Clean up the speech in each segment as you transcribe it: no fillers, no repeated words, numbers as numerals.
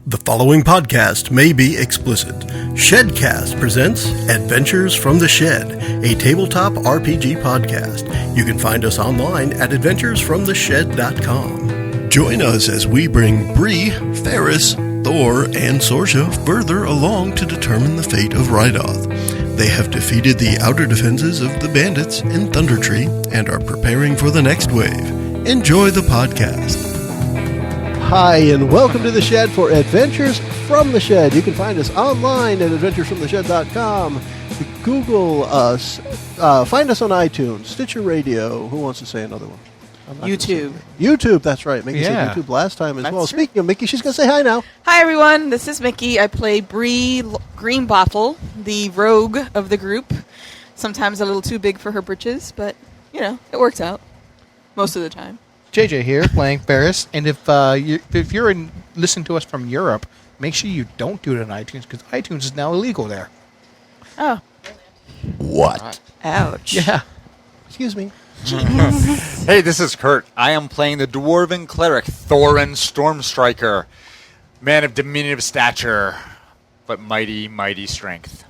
The following podcast may be explicit. Shedcast presents Adventures from the Shed, a tabletop RPG podcast. You can find us online at adventuresfromtheshed.com. Join us as we bring Bree, Ferrus, Thor, and Sorchya further along to determine the fate of Reidoth. They have defeated the outer defenses of the bandits in Thundertree and are preparing for the next wave. Enjoy the podcast. Hi, and welcome to the Shed for Adventures from the Shed. You can find us online at adventuresfromtheshed.com. Google us. Find us on iTunes, Stitcher Radio. Who wants to say another one? YouTube. YouTube, that's right. Mickie said YouTube last time as well. Speaking of Mickie, she's going to say hi now. Hi, everyone. This is Mickie. I play Bree Greenbottle, the rogue of the group. Sometimes a little too big for her britches, but, you know, it works out most of the time. JJ here, playing Ferrus, and if you're listening to us from Europe, make sure you don't do it on iTunes, because iTunes is now illegal there. Oh. What? Ouch. Yeah. Excuse me. Hey, this is Kurt. I am playing the Dwarven Cleric, Thorin Stormstriker, man of diminutive stature, but mighty, mighty strength.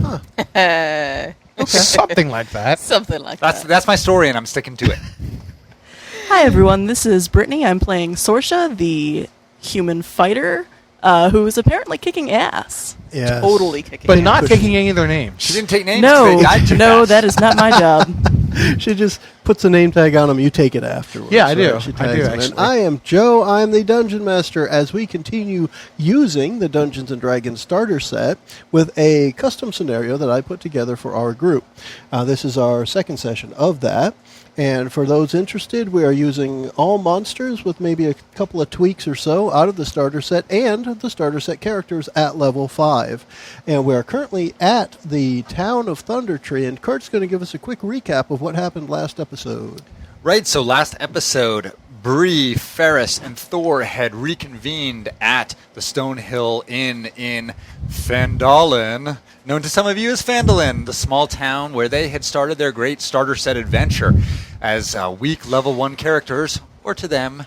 Huh. Okay. Something like that. Something like that. That's my story, and I'm sticking to it. Hi everyone, this is Britanny. I'm playing Sorchya, the human fighter, who is apparently kicking ass. Yes. Totally kicking But ass. not taking any of their names. She didn't take names. No, I took no, that. that is not my job. She just puts a name tag on them. You take it afterwards. Yeah, I do. Right? She I tags do, them in. actually. I am Joe. I'm the Dungeon Master as we continue using the Dungeons & Dragons starter set with a custom scenario that I put together for our group. This is our second session of that. And for those interested, we are using all monsters with maybe a couple of tweaks or so out of the starter set and the starter set characters at level 5. And we are currently at the town of Thundertree, and Kurt's going to give us a quick recap of what happened last episode. Right, so last episode, Bree, Ferrus, and Thor had reconvened at the Stonehill Inn in Phandalin, known to some of you as Phandalin, the small town where they had started their great starter set adventure as weak level 1 characters, or to them,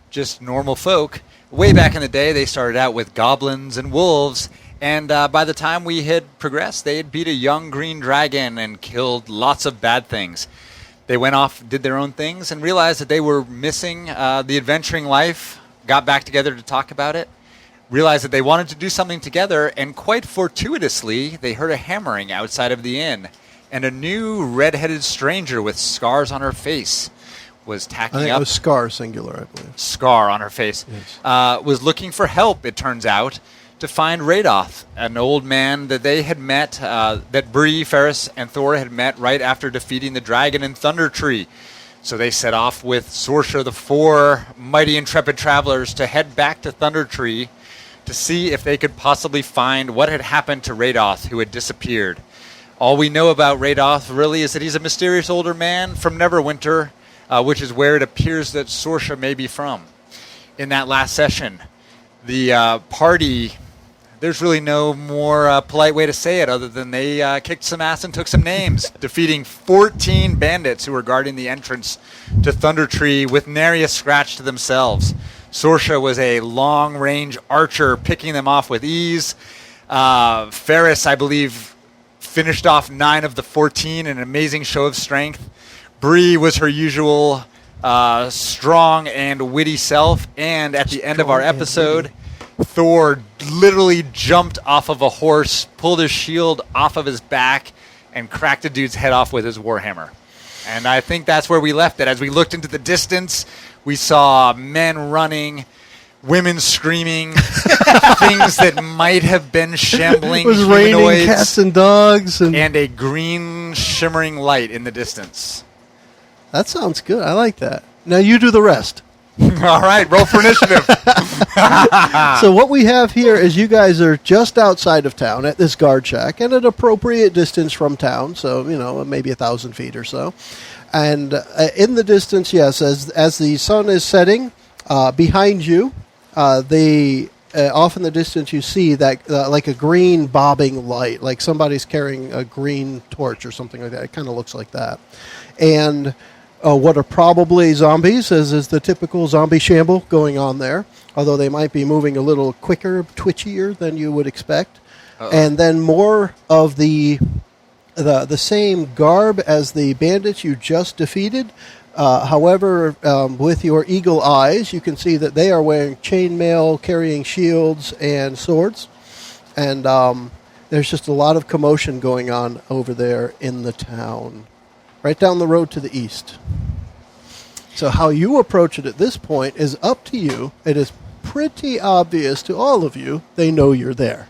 just normal folk. Way back in the day, they started out with goblins and wolves, and by the time we had progressed, they had beat a young green dragon and killed lots of bad things. They went off, did their own things, and realized that they were missing the adventuring life, got back together to talk about it, realized that they wanted to do something together, and quite fortuitously, they heard a hammering outside of the inn, and a new red-headed stranger with scars on her face was tacking I think up. it was Scar singular, I believe. Scar on her face. Yes. Was looking for help, it turns out, to find Reidoth, an old man that they had met, that Bree, Ferrus, and Thor had met right after defeating the dragon in Thundertree. So they set off with Sorchya, the 4 mighty intrepid travelers, to head back to Thundertree to see if they could possibly find what had happened to Reidoth, who had disappeared. All we know about Reidoth, really, is that he's a mysterious older man from Neverwinter, which is where it appears that Sorchya may be from. In that last session, the party... There's really no more polite way to say it other than they kicked some ass and took some names, defeating 14 bandits who were guarding the entrance to Thundertree with nary a scratch to themselves. Sorchya was a long-range archer, picking them off with ease. Ferrus, I believe, finished off 9 of the 14 in an amazing show of strength. Bree was her usual strong and witty self. And at the end of our episode... Thor literally jumped off of a horse, pulled his shield off of his back, and cracked a dude's head off with his warhammer. And I think that's where we left it. As we looked into the distance, we saw men running, women screaming, things that might have been shambling It was humanoids, raining cats and dogs. And a green shimmering light in the distance. that sounds good. I like that. Now you do the rest. All right, roll for initiative. So what we have here is you guys are just outside of town at this guard shack and at an appropriate distance from town, so, you know, maybe 1,000 feet or so. And in the distance, yes, as the sun is setting, behind you, off in the distance you see that like a green bobbing light, like somebody's carrying a green torch or something like that. It kind of looks like that. And what are probably zombies, as is the typical zombie shamble going on there, although they might be moving a little quicker, twitchier than you would expect. And then more of the same garb as the bandits you just defeated. However, with your eagle eyes, you can see that they are wearing chainmail, carrying shields and swords. And there's just a lot of commotion going on over there in the town, right down the road to the east. So how you approach it at this point is up to you. It is pretty obvious to all of you. They know you're there.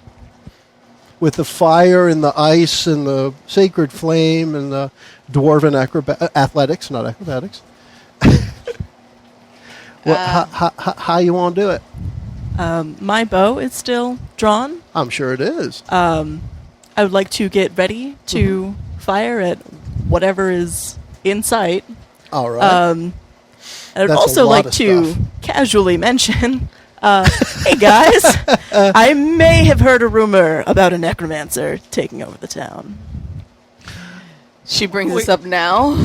With the fire and the ice and the sacred flame and the dwarven athletics, not acrobatics. How you want to do it? My bow is still drawn. I'm sure it is. I would like to get ready to fire at whatever is in sight. All right. I would That's also a lot like of to stuff. casually mention, hey guys, I may have heard a rumor about a necromancer taking over the town. She brings this up now.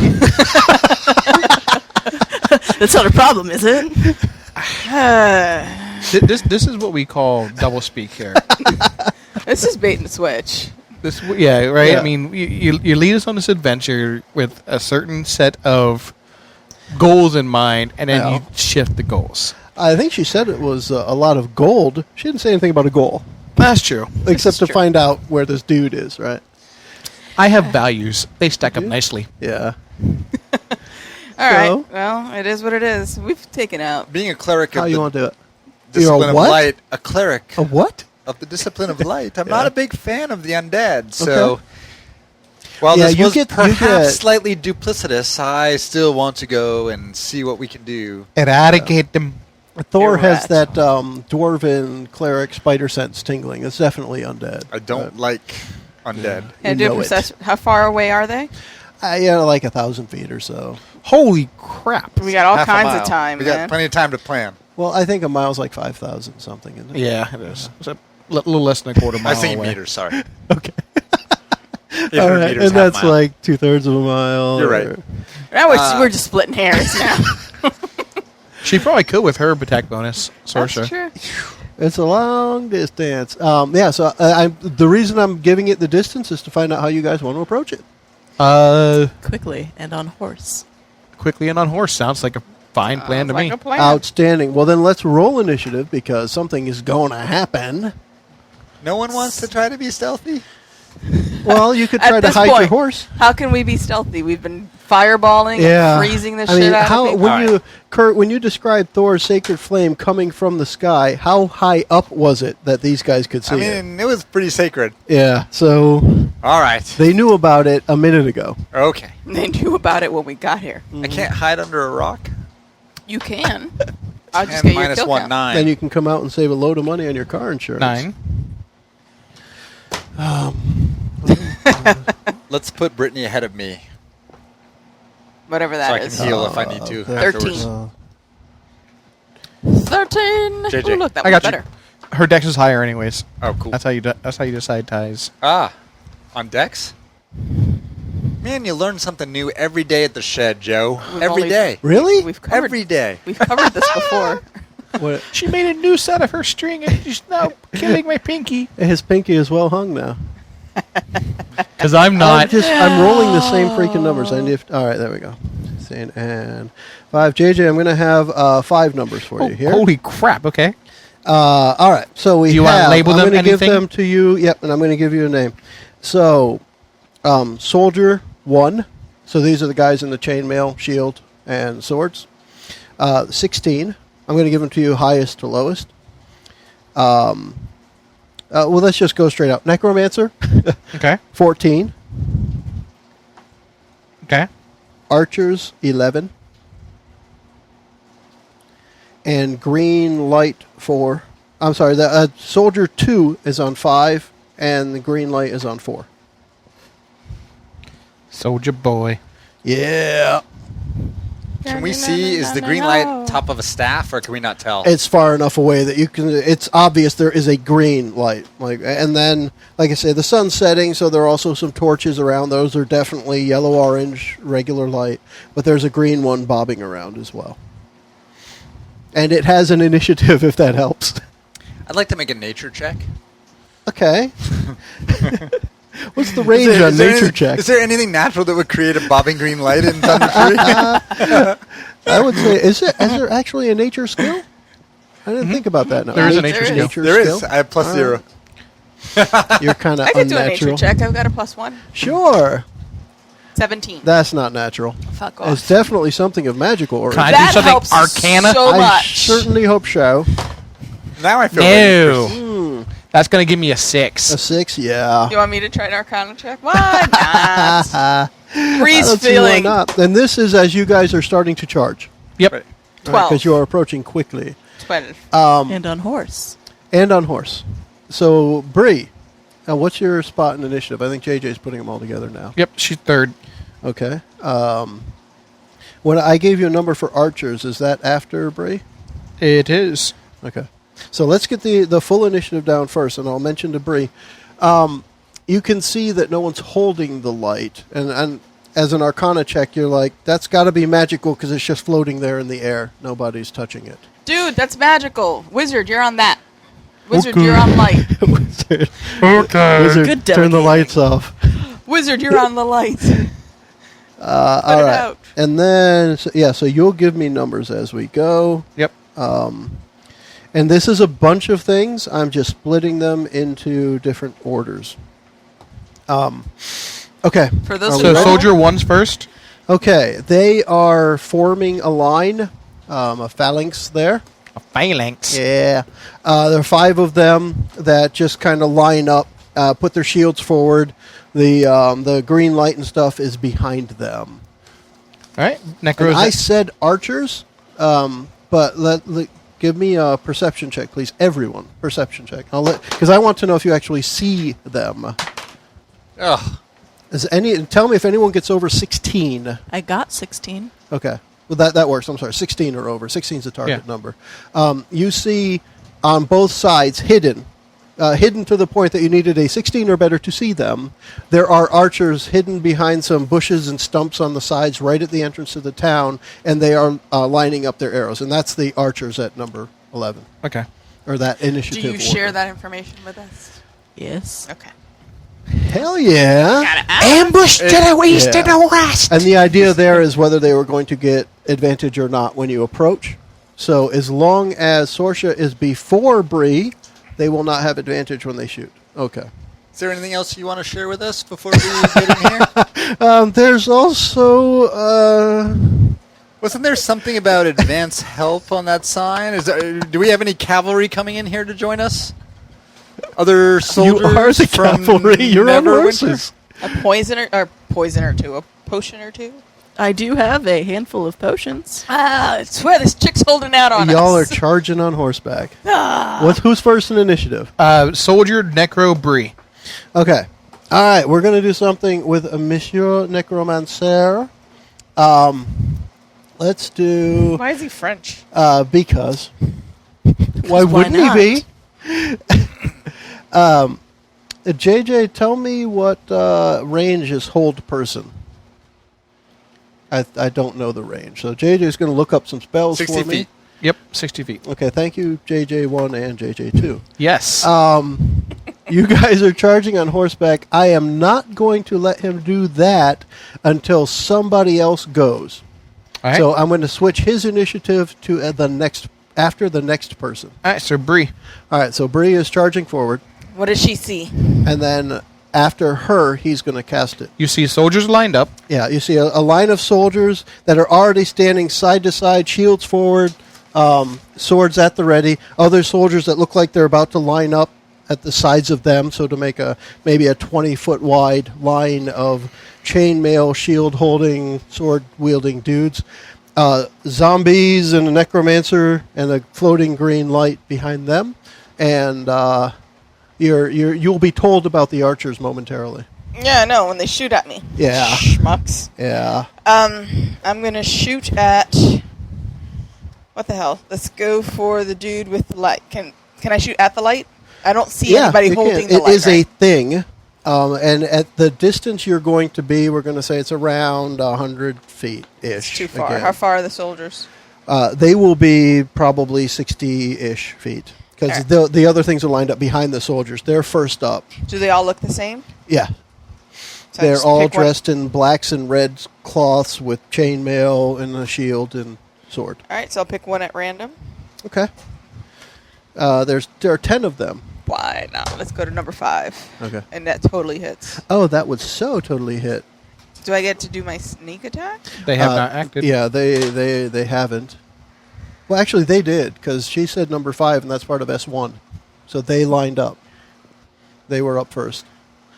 That's not a problem, is it? This is what we call double speak here. This is bait and switch. Right. Yeah. I mean, you lead us on this adventure with a certain set of goals in mind, and then you shift the goals. I think she said it was a lot of gold. She didn't say anything about a goal, That's true. except to find out where this dude is, right? I have values. They stack up nicely. Yeah. All right. So? Well, it is what it is. We've taken out. Being a cleric How of you the want to do it? discipline You're a of what? light, a cleric A what? of the discipline of light, I'm Yeah. not a big fan of the undead. So, Okay. while Yeah, this you was get- you perhaps get- slightly duplicitous, I still want to go and see what we can do. Eradicate them. Thor has Rat. that dwarven cleric spider sense tingling. It's definitely undead. I don't like undead. And You do a know it. perception. How far away are they? Yeah, like 1,000 feet or so. Holy crap. We got all Half a kinds mile. of time, We man. got plenty of time to plan. Well, I think a mile's like 5,000 something, isn't it? Yeah, it is. It's a little less than a quarter mile I say away. meters, sorry. Okay. 800 All right. meters, And half that's mile. like 2/3 of a mile. You're right. or- Now we're just splitting hairs now. She probably could with her attack bonus, Sorchya. That's true. It's a long distance. So the reason I'm giving it the distance is to find out how you guys want to approach it. Quickly and on horse. Quickly and on horse sounds like a fine plan to Sounds me. like a plan. Outstanding. Well, then let's roll initiative because something is going to happen. No one wants to try to be stealthy? Well, you could At try to this hide your point, horse. How can we be stealthy? We've been fireballing and freezing the shit out of people. All right. Kurt, when you described Thor's sacred flame coming from the sky, how high up was it that these guys could see I it? mean, it was pretty sacred. Yeah, so All right. they knew about it a minute ago. Okay. They knew about it when we got here. I can't hide under a rock? You can. I'll just 10 get your minus kill 1, count. 9. Then you can come out and save a load of money on your car insurance. 9. Let's put Britanny ahead of me Whatever so I that can is. heal if I need to. okay. afterwards. 13. Uh, 13. JJ. Ooh, look, that I was got better. you. Her dex is higher anyways. Oh, cool. That's how you decide ties. Ah, on Dex? Man, you learn something new every day at the shed, Joe. We've Every only- day. really? We've covered, Every day. We've covered this before. What, She made a noose out of her string and she's now killing my pinky. his pinky is well hung now. Because I'm not. I'm rolling the same freaking numbers. All right, there we go. 16 and 5. JJ, I'm going to have 5 numbers for you here. Holy crap, okay. All right, so we Do you wanna have. label I'm them going to give anything? them to you. Yep, and I'm going to give you a name. So, Soldier 1. So these are the guys in the chainmail, shield, and swords. 16. I'm going to give them to you highest to lowest. Well, let's just go straight out. Necromancer, Okay. 14. Okay. Archers, 11. And Green Light, 4. I'm sorry, the Soldier 2 is on 5, and the Green Light is on 4. Soldier boy. Yeah. Can we see, is the green light top of a staff, or can we not tell? It's far enough away that you can. It's obvious there is a green light. And then, like I say, the sun's setting, so there are also some torches around. Those are definitely yellow-orange, regular light. But there's a green one bobbing around as well. And it has an initiative, if that helps. I'd like to make a nature check. Okay. What's the range on nature check? Is there anything natural that would create a bobbing green light in Thundertree? I would say, is there actually a nature skill? I didn't think about that. No. There is a nature skill. There is. I have plus 0. You're kind of I could do a unnatural. nature check. I've got a +1. Sure. 17. That's not natural. Fuck off. It's definitely something of magical origin. Can I That do something helps arcana? so I much. certainly hope so. Now I feel ready for No. That's going to give me a 6. A 6, yeah. You want me to try an arcana check? Why not? Bree's Let's see why feeling not. And this is as you guys are starting to charge. Yep. Right. 12. Because you are approaching quickly. 12. And on horse. And on horse. So, Bree, what's your spot in initiative? I think JJ's putting them all together now. Yep, she's 3rd. Okay. When I gave you a number for archers, is that after Bree? It is. Okay. So let's get the full initiative down first, and I'll mention to Bree. You can see that no one's holding the light, and as an arcana check, you're like, that's got to be magical because it's just floating there in the air. Nobody's touching it. Dude, that's magical. Wizard, you're on that. Wizard, Okay. you're on light. Wizard, Okay. Wizard, Good turn the delegating. lights off. Wizard, you're on the light. All it right. out. And then, so you'll give me numbers as we go. Yep. And this is a bunch of things. I'm just splitting them into different orders. Okay. For those Are who we So ready? soldier 1's first. Okay. They are forming a line, a phalanx there. A phalanx. Yeah. There are 5 of them that just kind of line up, put their shields forward. The green light and stuff is behind them. All right. And Necros. I said archers, but give me a perception check, please. Everyone, perception check. Because I want to know if you actually see them. Ugh. Tell me if anyone gets over 16. I got 16. Okay. Well, that works. I'm sorry. 16 or over. 16 is the target Yeah. number. You see on both sides, hidden to the point that you needed a 16 or better to see them. There are archers hidden behind some bushes and stumps on the sides right at the entrance to the town, and they are lining up their arrows. And that's the archers at number 11, Okay. or that Do initiative you share order. that information with us? Yes. Okay. Hell yeah. Gotta ask. Ambush to the east Yeah. and the west. And the idea there is whether they were going to get advantage or not when you approach. So as long as Sorchya is before Bree, they will not have advantage when they shoot. Okay. Is there anything else you want to share with us before we get in here? There's also... Wasn't there something about advance help on that sign? Do we have any cavalry coming in here to join us? Other soldiers you are the from cavalry. You're on Neverwinter? horses. A poison or two. A potion or two. I do have a handful of potions. I swear this chick's holding out on Y'all are us. charging on horseback. Who's first in initiative? Soldier, Necro, Bree. Okay. All right. We're going to do something with a Monsieur Necromancer. Let's do... Why is he French? Because. Why why wouldn't not? he be? JJ, tell me what range is hold person. I don't know the range. So JJ is going to look up some spells 60 for me. feet? Yep, 60 feet. Okay, thank you, JJ1 and JJ2. Yes. You guys are charging on horseback. I am not going to let him do that until somebody else goes. All right. So I'm going to switch his initiative to after the next person. All right, so Bree. All right, so Bree is charging forward, What does she see? and then after her, he's going to cast it. You see soldiers lined up. Yeah, you see a line of soldiers that are already standing side to side, shields forward, swords at the ready. Other soldiers that look like they're about to line up at the sides of them, so to make maybe a 20-foot wide line of chainmail, shield-holding, sword-wielding dudes. Zombies and a necromancer and a floating green light behind them. And you'll be told about the archers momentarily. Yeah, I know, when they shoot at me. Yeah. Schmucks. Yeah. I'm going to shoot at... What the hell? Let's go for the dude with the light. Can I shoot at the light? I don't see anybody you holding can. the light. It is a right? thing. And at the distance you're going to be, we're going to say it's around 100 feet-ish. It's too far. again. How far are the soldiers? They will be probably 60-ish feet. Because the other things are lined up behind the soldiers. They're first up. Do they all look the same? Yeah. So I They're just all pick one- dressed in blacks and reds cloths with chainmail and a shield and sword. All right, so I'll pick one at random. Okay. There are 10 of them. Why not? Let's go to number 5. Okay. And that totally hits. Oh, that would so totally hit. Do I get to do my sneak attack? They have not acted. Yeah, they haven't. Well, actually, they did, because she said number 5, and that's part of S1. So they lined up. They were up first.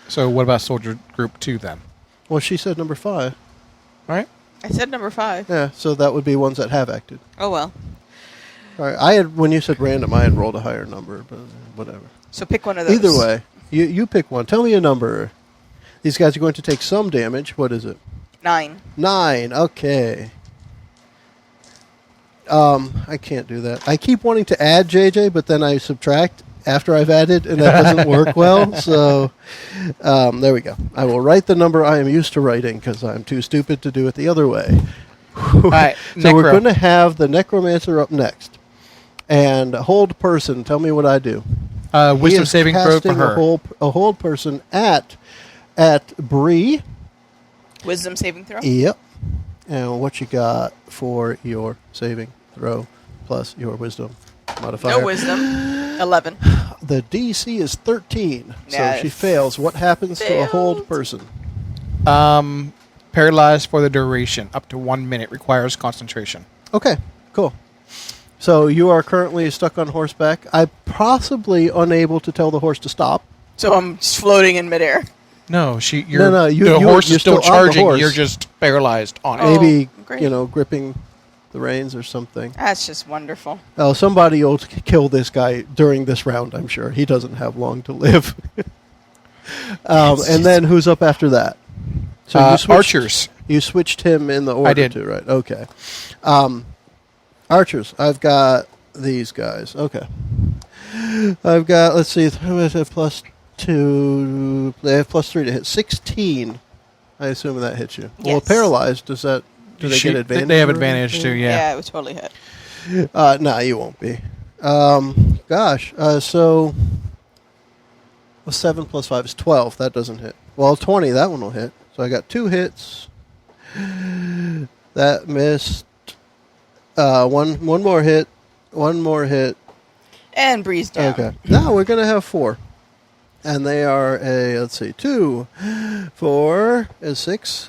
So what about Soldier Group 2 then? Well, she said number 5. All right. I said number 5. Yeah, so that would be ones that have acted. Oh, well. All right, when you said random, I had rolled a higher number, but whatever. So pick one of those. Either way, you pick one. Tell me a number. These guys are going to take some damage. What is it? 9. 9. Okay. I can't do that. I keep wanting to add JJ, but then I subtract after I've added, and that doesn't work well. So there we go. I will write the number I am used to writing because I'm too stupid to do it the other way. All right. So we're going to have the Necromancer up next. And hold person, tell me what I do. He Wisdom is saving throw for casting her. a hold person at Bree. Wisdom saving throw? Yep. And what you got for your saving throw plus your wisdom modifier? No wisdom. 11. The DC is 13. Yeah, so she it fails. What happens to a hold failed. person? Paralyzed for the duration. Up to 1 minute. Requires concentration. Okay, cool. So you are currently stuck on horseback. I'm possibly unable to tell the horse to stop. So I'm just floating in midair. No, No, the horse you're is still still on the charging. horse. You're just paralyzed on it. Oh, Maybe, great. gripping the reins or something. That's just wonderful. Oh, somebody will kill this guy during this round, I'm sure. He doesn't have long to live. And then who's up after that? So you switched, Archers. You switched him in the order did. too, right? Okay. Archers. I've got these guys. Okay. I've got, let's see, they have +2. They have +3 to hit. 16. I assume that hits you. Well, Yes. paralyzed, do they get advantage? They have or advantage anything? too, yeah. It would totally hit. No, you won't be. So 7 + 5 is 12. That doesn't hit. Well, 20. That one will hit. So I got 2 hits. That missed. One more hit. One more hit. And Bree's down. Okay. Now we're gonna have 4, and they are let's see, 2, 4 is 6,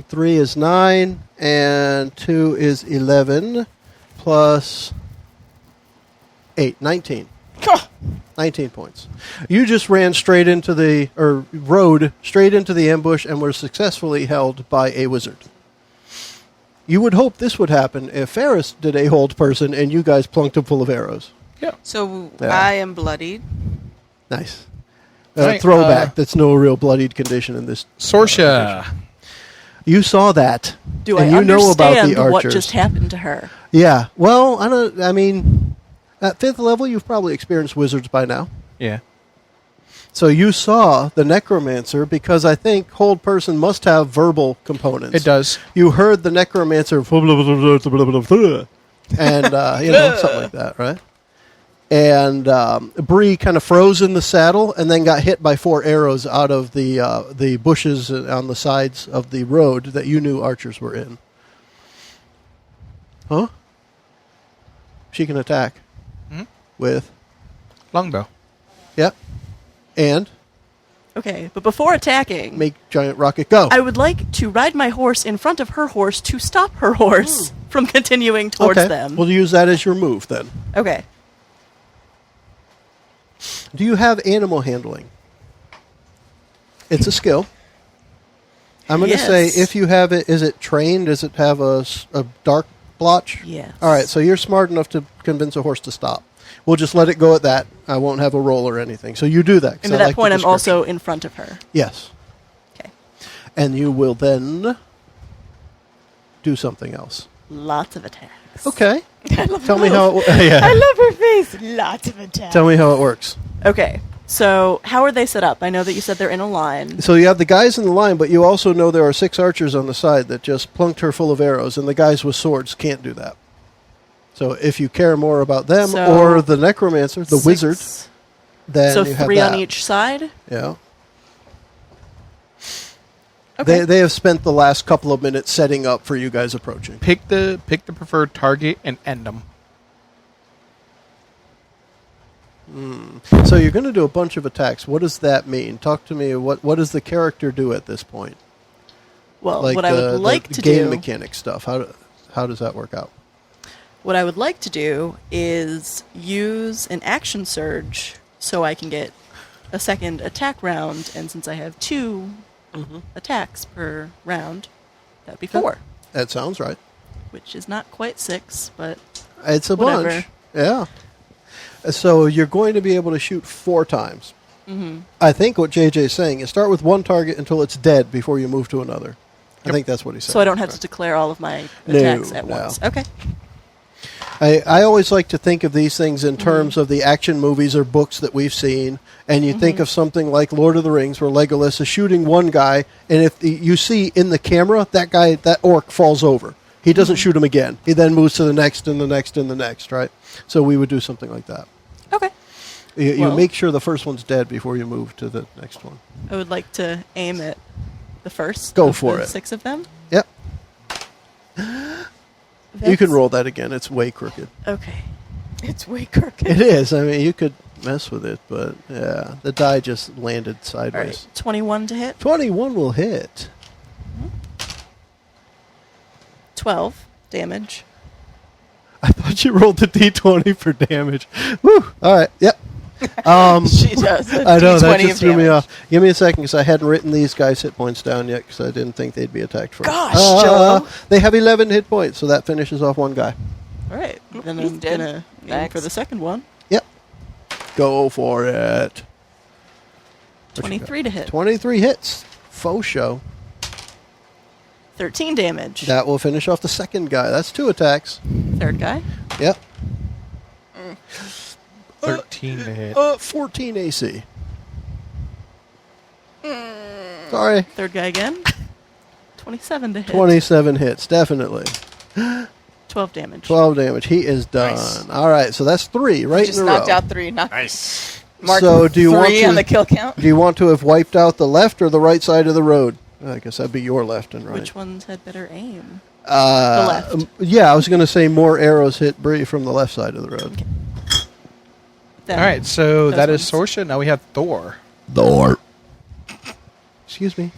3 is 9, and 2 is 11, plus 8, 19. 19 points. You just ran straight into rode straight into the ambush and were successfully held by a wizard. You would hope this would happen if Ferrus did a hold person and you guys plunked him full of arrows. Yeah. So Yeah. I am bloodied. Nice. Right, Throwback. That's no real bloodied condition in this. Sorchya. You saw that. Do and I you know about understand the what archers. just happened to her? Yeah. Well, I mean, at 5th level, you've probably experienced wizards by now. Yeah. So you saw the necromancer because I think hold person must have verbal components. It does. You heard the necromancer and something like that, right? And Bree kind of froze in the saddle and then got hit by 4 arrows out of the bushes on the sides of the road that you knew archers were in. Huh? She can attack with. Longbow. Yep. And Okay, but before attacking, make giant rocket go. I would like to ride my horse in front of her horse to stop her horse from continuing towards okay. them. We'll use that as your move then. Okay. Do you have animal handling? It's a skill. I'm going to say Yes. if you have it, is it trained? Does it have a dark blotch? Yes. All right, so you're smart enough to convince a horse to stop. We'll just let it go at that. I won't have a roll or anything. So you do that. 'cause And I at that like the point, I'm description. also in front of her. Yes. and you will then do something else. Lots of attacks. Okay. I love Tell me those. how. I Yeah. love her face. Lots of attacks. Tell me how it works. Okay. So how are they set up? I know that you said they're in a line. So you have the guys in the line, but you also know there are 6 archers on the side that just plunked her full of arrows, and the guys with swords can't do that. So if you care more about them So or the necromancer, the 6. wizard, then So you have 3 that. on each side. Yeah. Okay. They have spent the last couple of minutes setting up for you guys approaching. Pick the preferred target and end them. So you're going to do a bunch of attacks. What does that mean? Talk to me. What does the character do at this point? Well, Like what I would like the to game do. mechanic stuff. How does that work out? What I would like to do is use an action surge so I can get a second attack round, and since I have 2 attacks per round, that'd be 4, That sounds right. which is not quite 6, but It's a Whatever. bunch. Yeah. So you're going to be able to shoot 4 times. I think what JJ's saying is start with one target until it's dead before you move to another. I think that's what he said. so I don't have to declare all of my No, attacks at no. once. Okay. I always like to think of these things in terms of the action movies or books that we've seen, and you think of something like Lord of the Rings, where Legolas is shooting one guy, and if you see in the camera that orc falls over, he doesn't shoot him again. He then moves to the next and the next and the next, right? So we would do something like that. Okay. You Well- make sure the first one's dead before you move to the next one. I would like to aim at the first. Go of for the it. 6 of them. Yep. You can That's- roll that again. It's way crooked. Okay. It's way crooked. It is. I mean, you could mess with it, but yeah, the die just landed All sideways. right. 21 to hit. 21 will hit. 12 damage. I thought you rolled the d20 for damage. Woo! All right. Yep. She does. I know that D20 just of threw me damage. off. Give me a second because I hadn't written these guys' hit points down yet because I didn't think they'd be attacked first. Gosh, Joe. They have 11 hit points, so that finishes off one guy. All right. Then He's I'm dead. going to aim Thanks. for the second one. Yep. Go for it. What you 23 to hit. 23 hits. Faux show. 13 damage. That will finish off the second guy. That's 2 attacks. Third guy. Yep. 13 to hit. 14 AC. Sorry. Third guy again. 27 to hit. 27 hits, definitely. 12 damage. 12 damage. He is done. Nice. All right, so that's 3 right Just in a knocked row. out 3. Nice. Mark So do you 3 want to- on the kill count? Do you want to have wiped out the left or the right side of the road? I guess that'd be your left and right. Which ones had better aim? The left. Yeah, I was going to say more arrows hit Bree from the left side of the road. Okay. Then All right, so those that is ones. Sorchya. Now we have Thor. Thor. Excuse me.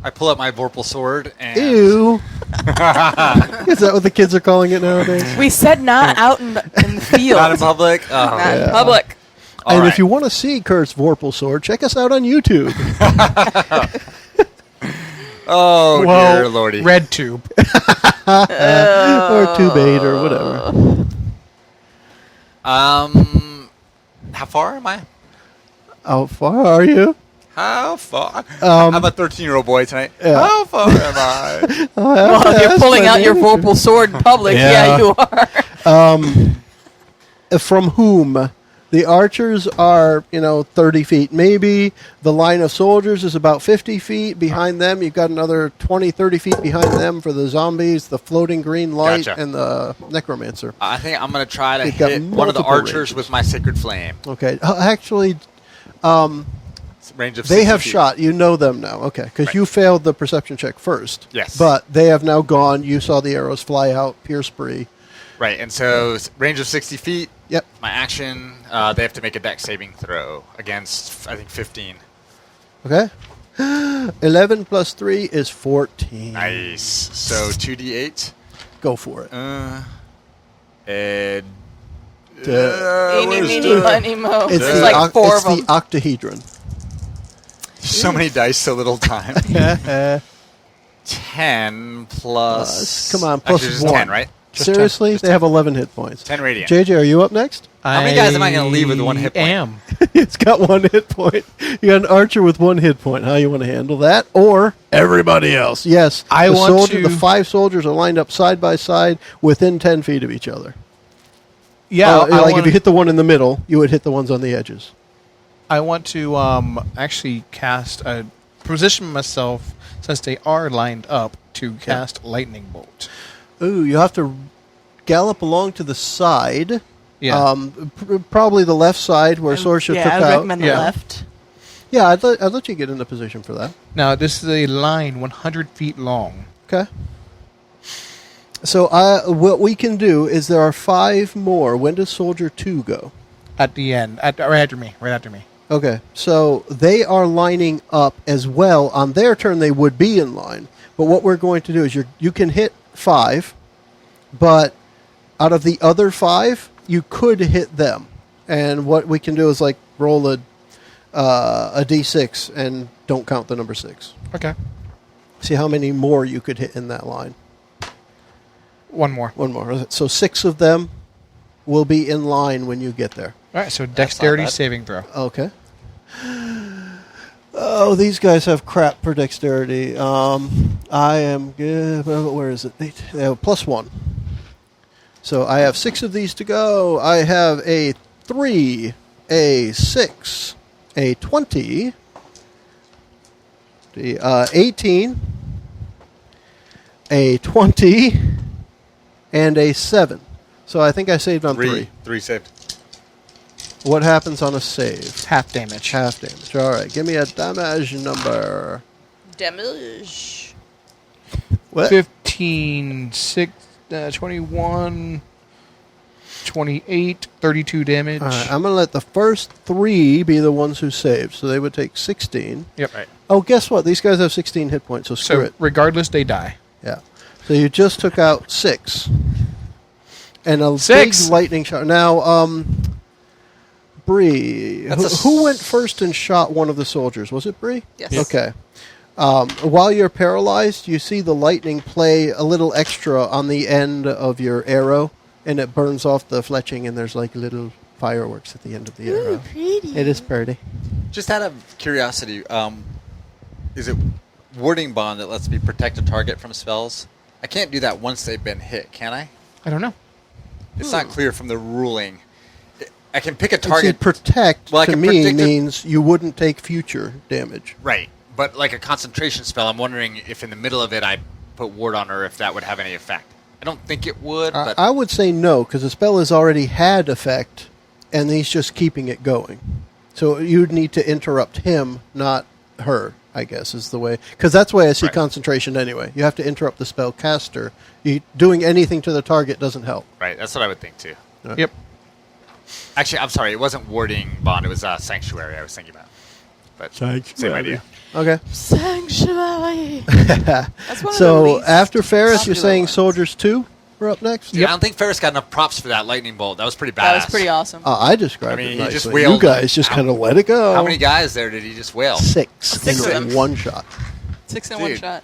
I pull out my Vorpal sword and Ew. Is that what the kids are calling it nowadays? We said not out in the field. not in public. Oh, Not Yeah. in public. all And right. if you want to see Kurt's Vorpal sword, check us out on YouTube. Oh dear lordy. Red tube. or Tube 8 or whatever. How far am I? How far are you? How far? I'm a 13-year-old boy tonight. Yeah. How far am I? Well, if you're That's pulling my out your nature. Vorpal sword in public, Yeah. yeah, you are. From whom? The archers are, 30 feet maybe. The line of soldiers is about 50 feet. Behind them, you've got another 20, 30 feet behind them for the zombies, the floating green light, Gotcha. and the necromancer. I think I'm going to try to You've got hit one of the multiple archers ranges. with my sacred flame. Okay. Actually, It's range of they 60 have feet. shot. You know them now. Okay. Because Right. you failed the perception check first. Yes. But they have now gone. You saw the arrows fly out, pierce Bree. Right, and so range of 60 feet. Yep. My action, they have to make a dex saving throw against, I think, 15. Okay. 11 plus 3 is 14. Nice. So 2d8. Go for it. And Eeny, where's meeny, the- miny, mo. It's, There's the, like oc- 4 it's of the them. octahedron. So many dice, so little time. 10 plus. Come on, plus Actually, just 1. 10, right? Just Seriously? 10. Just They have 11 hit points. 10 radiant. JJ, are you up next? How many guys am I going to leave with 1 hit point? Am. It's got 1 hit point. You got an archer with 1 hit point. How you want to handle that? Or everybody else? Yes. I the want to- The 5 soldiers are lined up side by side within 10 feet of each other. Yeah, Like if you hit the one in the middle, you would hit the ones on the edges. I want to actually position myself, since they are lined up, to cast lightning bolt. Ooh, you have to gallop along to the side. Yeah. Probably the left side where Sorchya yeah, took I would out. recommend the left. Yeah, I'd let you get into position for that. Now, this is a line 100 feet long. Okay. So what we can do is there are 5 more. When does Soldier 2 go? At the end. Right after me. Okay, so they are lining up as well. On their turn, they would be in line. But what we're going to do is you can hit 5, but out of the other 5, you could hit them. And what we can do is like roll a d6 and don't count the number 6. Okay. See how many more you could hit in that line. 1 more. 1 more. So 6 of them will be in line when you get there. All right, so dexterity bad. saving throw. Okay. Oh, these guys have crap for dexterity. I am good. Where is it? They have +1. So I have 6 of these to go. I have a 3, a 6, a 20, 18, a 20, and a 7. So I think I saved on 3. 3 saved. What happens on a save? Half damage. Half damage. All right, give me a damage number. Damage. What? 15, 6, 21, 28, 32 damage. All right, I'm going to let the first 3 be the ones who saved, so they would take 16. Yep. Right. Oh, guess what? These guys have 16 hit points, so screw So it. regardless, they die. Yeah. So you just took out 6. And a 6. big lightning shot. Now, Bree, That's who went first and shot one of the soldiers? Was it Bree? Yes. Okay. While you're paralyzed, you see the lightning play a little extra on the end of your arrow, and it burns off the fletching, and there's like little fireworks at the end of the arrow. Pretty. It is pretty. Just out of curiosity, is it warding bond that lets me protect a target from spells? I can't do that once they've been hit, can I? I don't know. It's not clear from the ruling. I can pick a See, target. protect Well, I to can me predict it- means you wouldn't take future damage. Right. But like a concentration spell, I'm wondering if in the middle of it I put ward on her, if that would have any effect. I don't think it would, but I would say no, because the spell has already had effect, and he's just keeping it going. So you'd need to interrupt him, not her, I guess, is the way. Because that's the way I see Right. concentration anyway. You have to interrupt the spell caster. Doing anything to the target doesn't help. right, that's what I would think too. Yep. Actually, I'm sorry, it wasn't warding bond, it was sanctuary I was thinking about. But same idea. Okay. Sanctuary. That's one of the So least after Ferrus, you're popular saying ones. Soldiers 2 are up next? Yeah, I don't think Ferrus got enough props for that lightning bolt. That was pretty badass. That was pretty awesome. I described I mean, it he nicely. just You wailed guys just out. kind of let it go. How many guys there did he just wail? 6 Six of in them. one shot. 6 in one Dude. shot.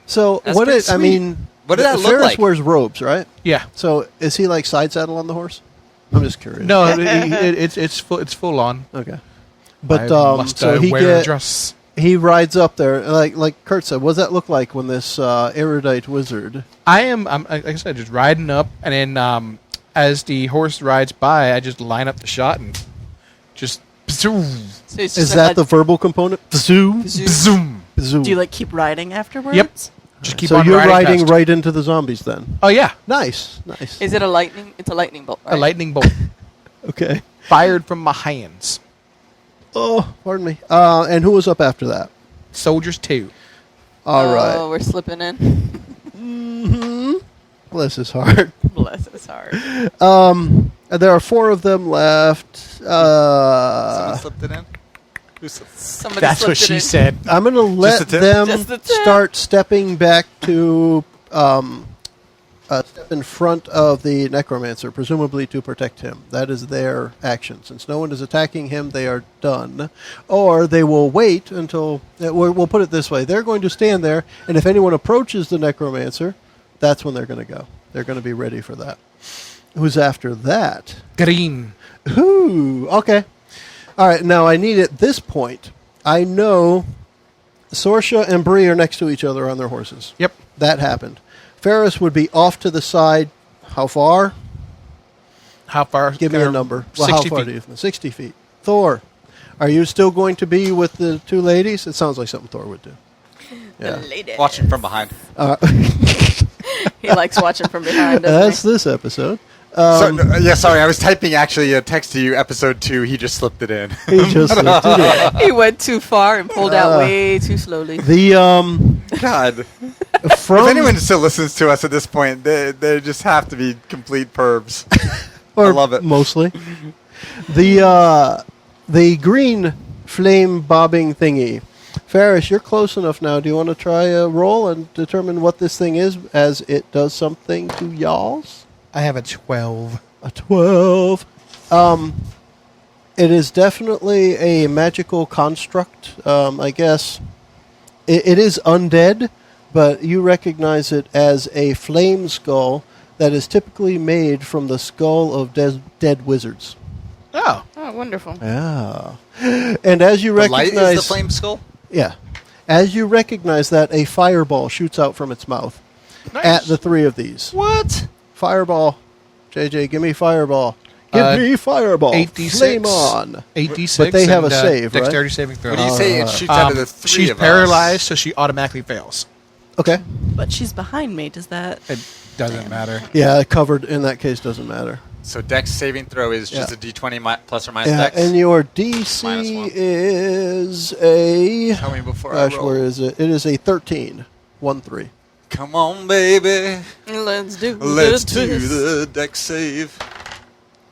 So That's what pretty it? I sweet. mean, What did that look Ferrus like? wears robes, right? Yeah. So is he like side saddle on the horse? I'm just curious. No, it's full on. Okay. But I must so he wear a get dress. he rides up there like Kurt said. What does that look like when this erudite wizard? I'm like I said, just riding up, and then as the horse rides by, I just line up the shot and just zoom, So it's Is just that the verbal component? Zoom. zoom. Zoom. Do you like keep riding afterwards? Yep. Just keep so on you're riding past. right into the zombies then. Oh yeah, Nice. Is it a lightning? It's a lightning bolt, right? a lightning bolt Okay. fired from my hands. Oh, pardon me. And who was up after that? Soldiers 2. All Oh, right. we're slipping in. Bless his heart. Bless his heart. There are 4 of them left. Someone slipped it in? Who slipped? Somebody That's what slipped it she in. said. I'm going to let a tip? them Just a tip. start stepping back to step in front of the necromancer, presumably to protect him. That is their action. Since no one is attacking him, they are done. Or they will wait until... We'll put it this way. They're going to stand there, and if anyone approaches the necromancer, that's when they're going to go. They're going to be ready for that. Who's after that? Green. Ooh, okay. All right, now I need at this point, I know Sorchya and Bree are next to each other on their horses. Yep. That happened. Ferrus would be off to the side. How far? How far? Give me a number. Well, 60 how far feet. do you think? 60 feet. Thor, are you still going to be with the two ladies? It sounds like something Thor would do. Yeah. Watching from behind. He likes watching from behind, That's doesn't this episode. Sorry, I was typing actually a text to you, episode 2. He just slipped it in. He just did it. he? He went too far and pulled out way too slowly. The God. from If anyone still listens to us at this point, they just have to be complete pervs. or I love it. mostly the green flame bobbing thingy. Ferrus, you're close enough now. Do you want to try a roll and determine what this thing is as it does something to y'all's? I have a 12. A 12. It is definitely a magical construct. I guess it is undead, but you recognize it as a flame skull that is typically made from the skull of dead wizards. Oh. Oh, wonderful. Yeah. And as you The light recognize... is the flame skull? Yeah. As you recognize that, a fireball shoots out from its mouth Nice. at the three of these. What? Fireball. JJ, give me fireball. Give me fireball. 8d6. Flame on. 8d6. But they have and, a save, right? Dexterity saving throw. What do you say it shoots out of the 3 She's of us? paralyzed, so she automatically fails. Okay. But she's behind me. Does that? It doesn't matter. Yeah, covered in that case doesn't matter. So Dex saving throw is just Yeah. a D20 plus or minus Yeah, Dex? and your DC -1. is a... Tell me before I Gosh, roll. where is it? It is a 13. 1-3. Come on, baby. Let's do Let's the do twist. the Dex save.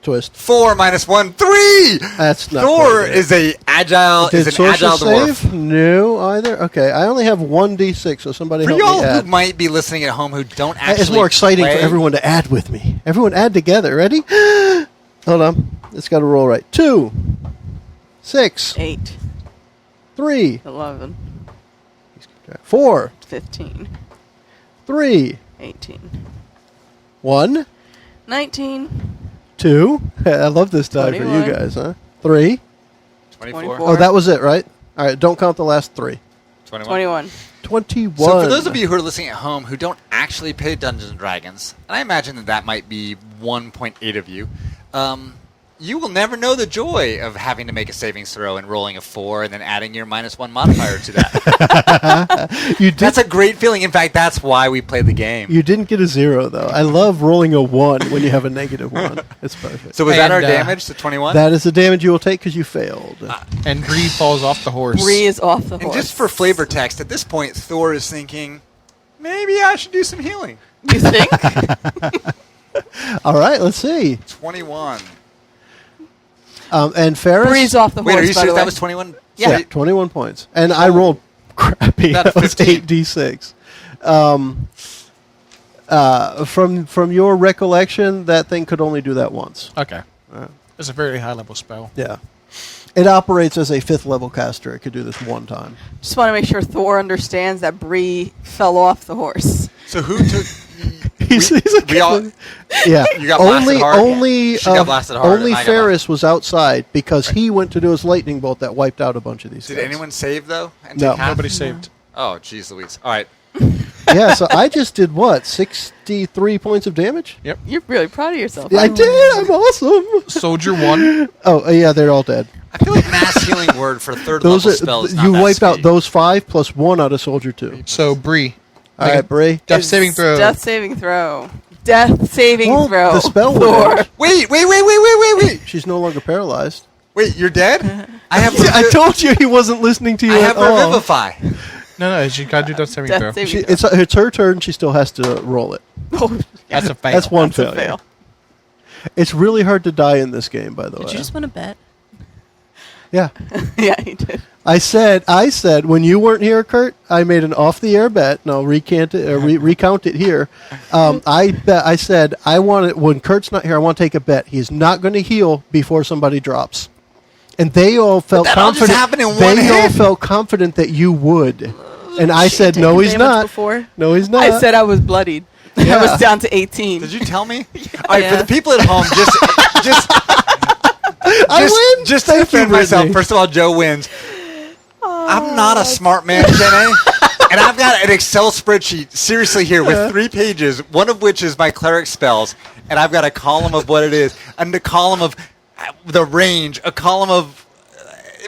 Twist. 4 minus 1, 3! That's not Thor quite it. is an agile Did dwarf. save? No, either. Okay, I only have 1d6, so somebody For help y'all me who add. might be listening at home who don't actually It's more exciting play, for everyone to add with me. Everyone add together. Ready? Hold on. It's got to roll right. 2, 6, 8, 3, 11, 4, 15, 3, 18, 1, 19, 2. I love this die for you 21. guys, huh? 3. 24. 24. Oh, that was it, right? All right, don't count the last 3. 21. 21. So for those of you who are listening at home who don't actually play Dungeons & Dragons, and I imagine that might be 1.8 of you, you will never know the joy of having to make a savings throw and rolling a 4 and then adding your -1 modifier to that. you did, That's a great feeling. In fact, that's why we play the game. you didn't get a 0, though. I love rolling a 1 when you have a -1. It's perfect. So was that And, our damage to 21? That is the damage you will take because you failed. And Bree falls off the horse. Bree is off the and horse. just for flavor text, at this point, Thor is thinking, maybe I should do some healing. You think? All right, let's see. 21. And Ferrus? Bree's off the Wait, horse, are you by serious? the way. That was 21? Yeah. 21 points. And I rolled crappy. That's That was 15. 8d6. From your recollection, that thing could only do that once. Okay. It's a very high level spell. Yeah. It operates as a 5th level caster. It could do this one time. Just want to make sure Thor understands that Bree fell off the horse. So who took... He's a we all- yeah. You got blasted hard? Only, She got blasted hard, only and I got Ferrus was outside because he went to do his lightning bolt that wiped out a bunch of these Did guys. anyone save, though? And No. take half? Nobody saved. Oh, jeez Louise. All right. Yeah, so I just did what? 63 points of damage? You're really proud of yourself. I did. I'm awesome. Soldier 1. Oh, yeah, they're all dead. I feel like mass healing word for third Those level are, spell is not you that wiped out speedy. those 5 plus 1 out of Soldier 2. So Bree. All right, Bree. Death saving throw. Death saving throw. Death saving Well, throw. the spell would Thor. end. Wait. She's no longer paralyzed. Wait, you're dead? I have I told you he wasn't listening to you I at have all. Revivify. No, she got to do death saving Death throw. saving It's her turn. She still has to roll it. throw. That's a fail. That's one That's a failure. fail. It's really hard to die in this game, by the way. Did you just want to bet? Yeah. Yeah, he did. I said when you weren't here, Kurt, I made an off-the-air bet. No, recount it here. I said I want it when Kurt's not here. I want to take a bet. He's not going to heal before somebody drops, and they all felt that all just confident. happened in one They all hit? felt confident that you would, and I said no, he's Damage not. Before? No, he's not. I said I was bloodied. I was down to 18. Did you tell me? All right, for the people at home, just to defend myself. First of all, Joe wins. I'm not a smart man, Jenny. And I've got an Excel spreadsheet, seriously, here with 3 pages, one of which is my cleric spells. And I've got a column of what it is, and a column of the range, a column of...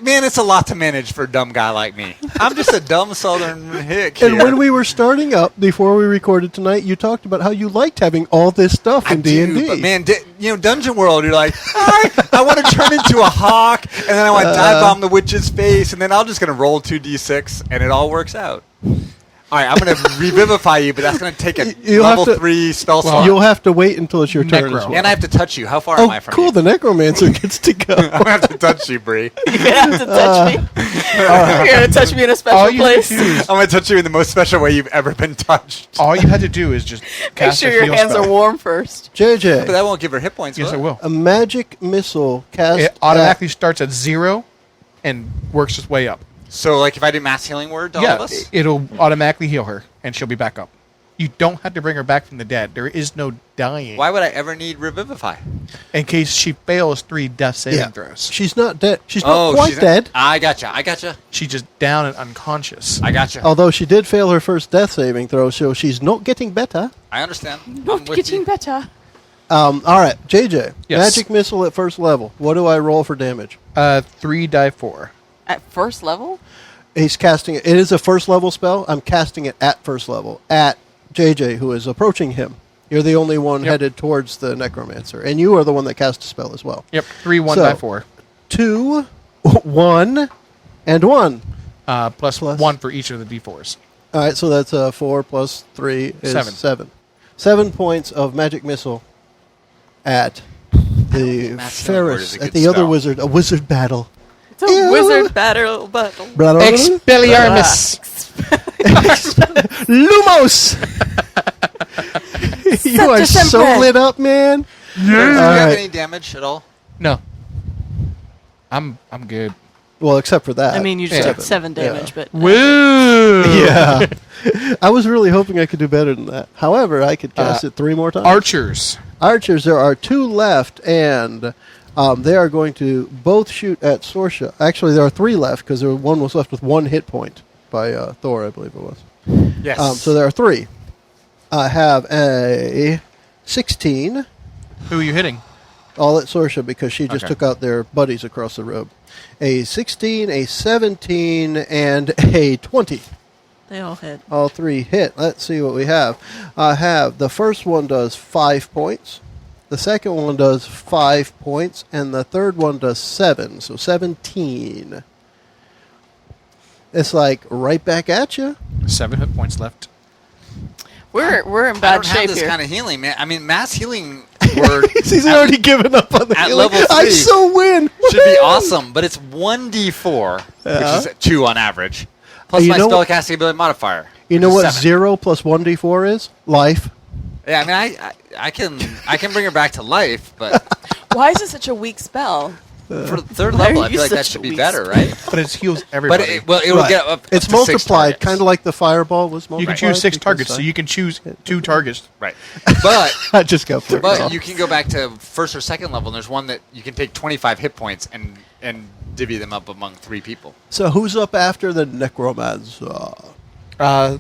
Man, it's a lot to manage for a dumb guy like me. I'm just a dumb southern hick here. And when we were starting up, before we recorded tonight, you talked about how you liked having all this stuff in D&D. But man, Dungeon World, you're like, all right, I want to turn into a hawk, and then I want to dive bomb the witch's face, and then I'm just going to roll 2d6, and it all works out. All right, I'm going to revivify you, but that's going to take a level 3 spell slot. You'll have to wait until it's your turn as well. And I have to touch you. How far am I from cool, you? the necromancer gets to go. I'm going to have to touch you, Bree. You're going to have to touch me. You're going to touch me in a special place. I'm going to touch you in the most special way you've ever been touched. All you had to do is just Make cast sure a your heal hands spell. are warm first. JJ. But that won't give her hit points, Yes, will I will. A magic missile cast... It automatically starts at 0 and works its way up. So, like, if I do mass healing word to all of us? It'll automatically heal her, and she'll be back up. You don't have to bring her back from the dead. There is no dying. Why would I ever need revivify? In case she fails 3 death saving throws. She's not dead. She's not quite dead. I gotcha. She's just down and unconscious. I gotcha. Although she did fail her first death saving throw, so she's not getting better. I understand. Not getting better. All right, JJ. Yes. Magic missile at first level. What do I roll for damage? 3 die 4. At first level? He's casting it. It is a first level spell. I'm casting it at first level. At JJ, who is approaching him. You're the only one headed towards the necromancer. And you are the one that cast a spell as well. Yep, 3, 1 So, die 4. 2, 1, and 1. Plus 1 for each of the d4s. All right, so that's 4 plus 3 is 7. 7. 7 points of magic missile at the Mass healing word is Ferrus, a at good the other spell. wizard, a wizard battle. It's a wizard battle. Expelliarmus! Lumos! You are so sempre. lit up, man. Do you have any damage at all? No. I'm good. Well, except for that. I mean, you just Yeah. took 7 damage, but Woo! Yeah. I was really hoping I could do better than that. However, I could cast it 3 more times. Archers. Archers, there are 2 left, and they are going to both shoot at Sorchya. Actually, there are 3 left, because one was left with 1 hit point by Thor, I believe it was. Yes. So there are 3. I have a 16, Who are you hitting? all at Sorchya, because she just Okay. took out their buddies across the road. A 16, a 17, and a 20. they all hit. All 3 hit. Let's see what we have. I have the first one does 5 points. The second one does 5 points. And the third one does 7. So 17. It's like right back at you. 7 hit points left. We're in I bad don't have shape this here. kind of healing, man. I mean, mass healing word He's already given up on the at healing. level I 3 so win. should be awesome, but it's 1d4, which is 2 on average, plus You my know what- spellcasting ability modifier. You know which what is 7. 0 plus 1d4 is? Life. Yeah, I mean, I can bring her back to life, but Why is it such a weak spell? for the third Why are level, I you feel like that such should a be weak better, right? But it heals But everybody. it will Right. get up. It's up to 6 multiplied, targets. kind of like the fireball was multiplied. you can choose 6 because targets, so you can choose 2 targets. right, but I just got flipped but off. you can go back to first or second level, and there's one that you can take 25 hit points and divvy them up among 3 people. So who's up after the necromancer? That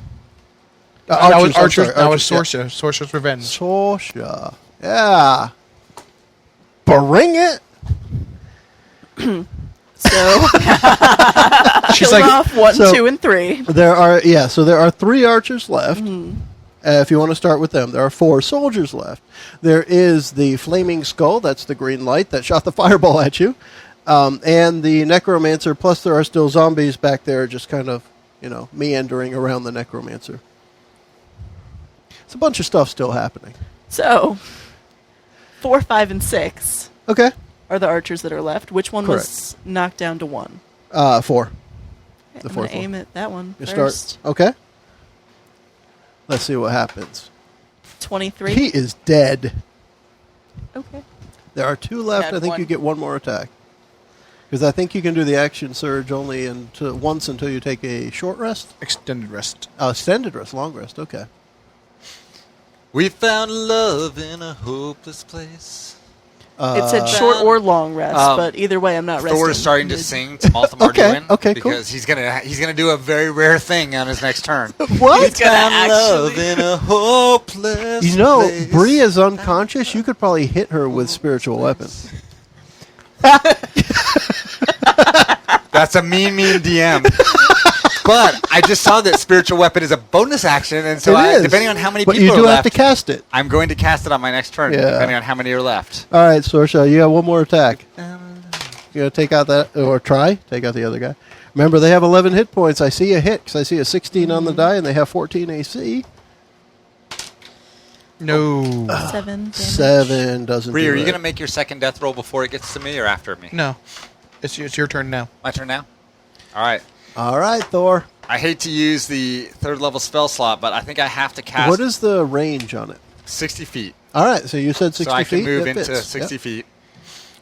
was Archers. That was Sorchya. Sorchya's Revenge. Sorchya. Yeah. Bring it. So, She's killed like, off 1, so- 2, and 3. There are 3 archers left. If you want to start with them, there are 4 soldiers left. There is the flaming skull, that's the green light that shot the fireball at you, and the necromancer. Plus, there are still zombies back there, just kind of, meandering around the necromancer. It's a bunch of stuff still happening. So, 4, 5, and 6 Okay. are the archers that are left. Which one Correct. was knocked down to 1? 4. I'm fourth going to one. aim at that one You first. start. Okay. Let's see what happens. 23. He is dead. Okay. There are 2 left. Had I think one. you get 1 more attack. Because I think you can do the action surge only once until you take a short rest. extended rest. Extended rest, long rest. Okay. We found love in a hopeless place. It said short or long rest, but either way, I'm not resting. Thor is starting to sing to Malthamar Okay, cool. because he's gonna do a very rare thing on his next turn. What? He's gonna Love actually. in a hopeless You know, place. Bree is unconscious. You could probably hit her with spiritual weapon. That's a mean DM. But I just saw that spiritual weapon is a bonus action, and so It is. depending on how many but people you do are have left, to cast it. I'm going to cast it on my next turn, Yeah. depending on how many are left. All right, Sorchya, you got one more attack. You gotta take out that, or take out the other guy. Remember, they have 11 hit points. I see a hit because I see a 16 on the die, and they have 14 AC. No. 7 damage. 7 doesn't. Bree, do are you it. going to make your second death roll before it gets to me or after me? No. It's your turn now. My turn now? All right. All right, Thor. I hate to use the third level spell slot, but I think I have to cast What is the range on it? 60 feet. All right, so you said 60 So I feet. can move That into fits. 60 Yep. feet.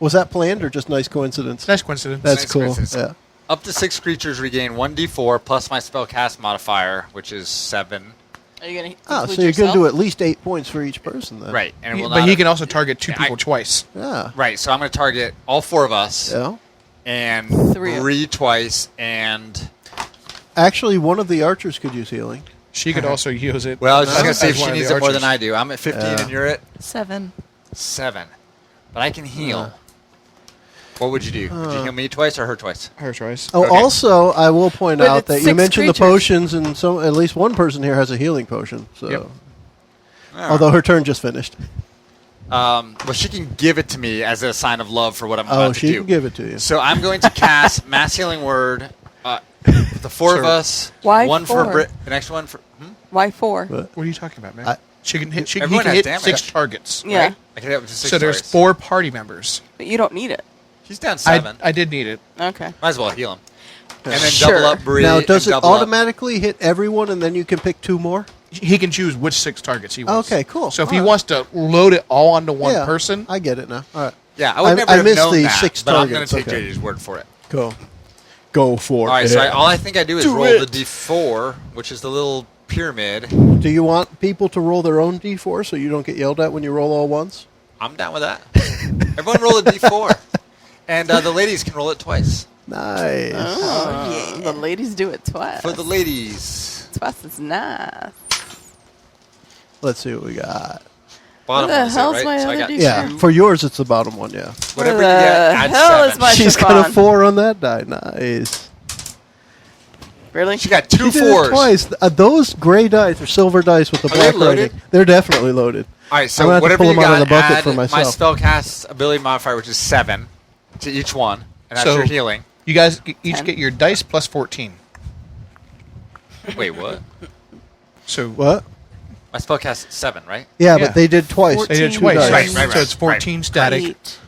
Was that planned or just nice coincidence? Nice coincidence. That's Nice cool. coincidence. Yeah. Up to 6 creatures regain 1d4 plus my spell cast modifier, which is 7. Are you going to Oh, so you're going to do at least 8 points for each person then. Right. And it will But not he can also target 2 I- people twice. Yeah. Right, so I'm going to target all 4 of us Yeah. and 3 of- Bree twice and... Actually, one of the archers could use healing. She could also use it. Well, I was just going to see as if one she of the needs it more than archers. I do. I'm at 15 Yeah. and you're at 7. 7. But I can heal. What would you do? Would you heal me twice or her twice? Her choice. Oh, Okay. also, I will point But out it's that you 6 mentioned the creatures. potions, and so at least one person here has a healing potion. So, Yep. although her turn just finished. Well, she can give it to me as a sign of love for what I'm about to She do. can give it to you. So I'm going to cast Mass Healing Word. The 4 of Sure. us. Why one 4? for Brit. The next one for. Why 4? But- What are you talking about, man? I- she can hit. He Everyone can has hit damage. 6 targets. Yeah, Right? I can hit up to 6 So there's targets. 4 party members. but you don't need it. He's down 7. I did need it. Okay. Might as well heal him. And then Sure. double up Bree. Now, does and it double up- automatically hit everyone, and then you can pick 2 more? He can choose which 6 targets he wants. Okay, cool. So if he All right. wants to load it all onto one Yeah, person, I get it now. All right. Yeah, I would never I have missed known the that, 6 but I'm going targets. to take Okay. JD's word for it. Go for All right, it. so all I think I do is Do roll it. the D4, which is the little pyramid. Do you want people to roll their own d4 so you don't get yelled at when you roll all once? I'm down with that. Everyone roll a D4. And the ladies can roll it twice. Nice. Oh, yeah. The ladies do it twice. For the ladies. Twice is nice. Let's see what we got. Bottom What the one is it, hell's right? my So I other got D4? Yeah, two. for yours, it's the bottom one, yeah. Whatever What you get, the add hell 7. is my She's got chiffon? a 4 on that die. Nice. Really? She got 2 She did it 4s. twice. Those gray dice are silver dice with the Are they black loaded? writing. They're definitely loaded. All right, I'm so gonna have to whatever pull you them out got, of the bucket add for my myself. spellcast ability modifier, which is 7 to each one, and that's So- your healing. you guys each 10. get your dice plus 14. Wait, what? So What? My spellcast is 7, right? Yeah, Yeah. but they did twice. they did 14 twice. dice. Right. So it's 14 static. 8.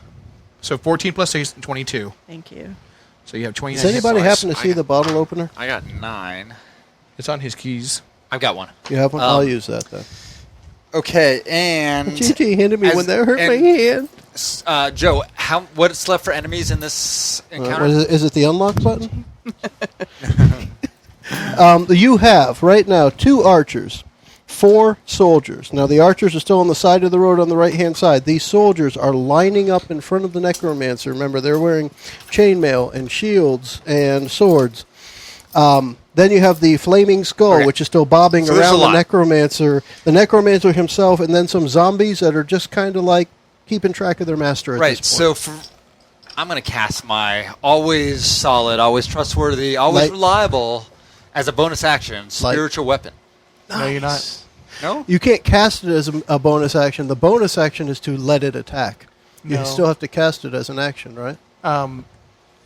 So 14 plus 8 is 22. Thank you. So you have 29 Does hit anybody points. happen to see the bottle opener? I got 9. It's on his keys. I've got one. You have one? I'll use that then. Okay, and Gigi handed me as- when that hurt my and- hand. Joe, what's left for enemies in this encounter? What is it the unlock button? You have, right now, 2 archers, 4 soldiers. Now, the archers are still on the side of the road on the right-hand side. These soldiers are lining up in front of the necromancer. Remember, they're wearing chainmail and shields and swords. Then you have the flaming skull, Okay. which is still bobbing So there's around a the lot. necromancer himself, and then some zombies that are just kind of like keeping track of their master at Right, this point. so I'm going to cast my always solid, always trustworthy, always Light- reliable, as a bonus action, spiritual weapon. No, you're not. No? You can't cast it as a bonus action. The bonus action is to let it attack. You No. still have to cast it as an action, right?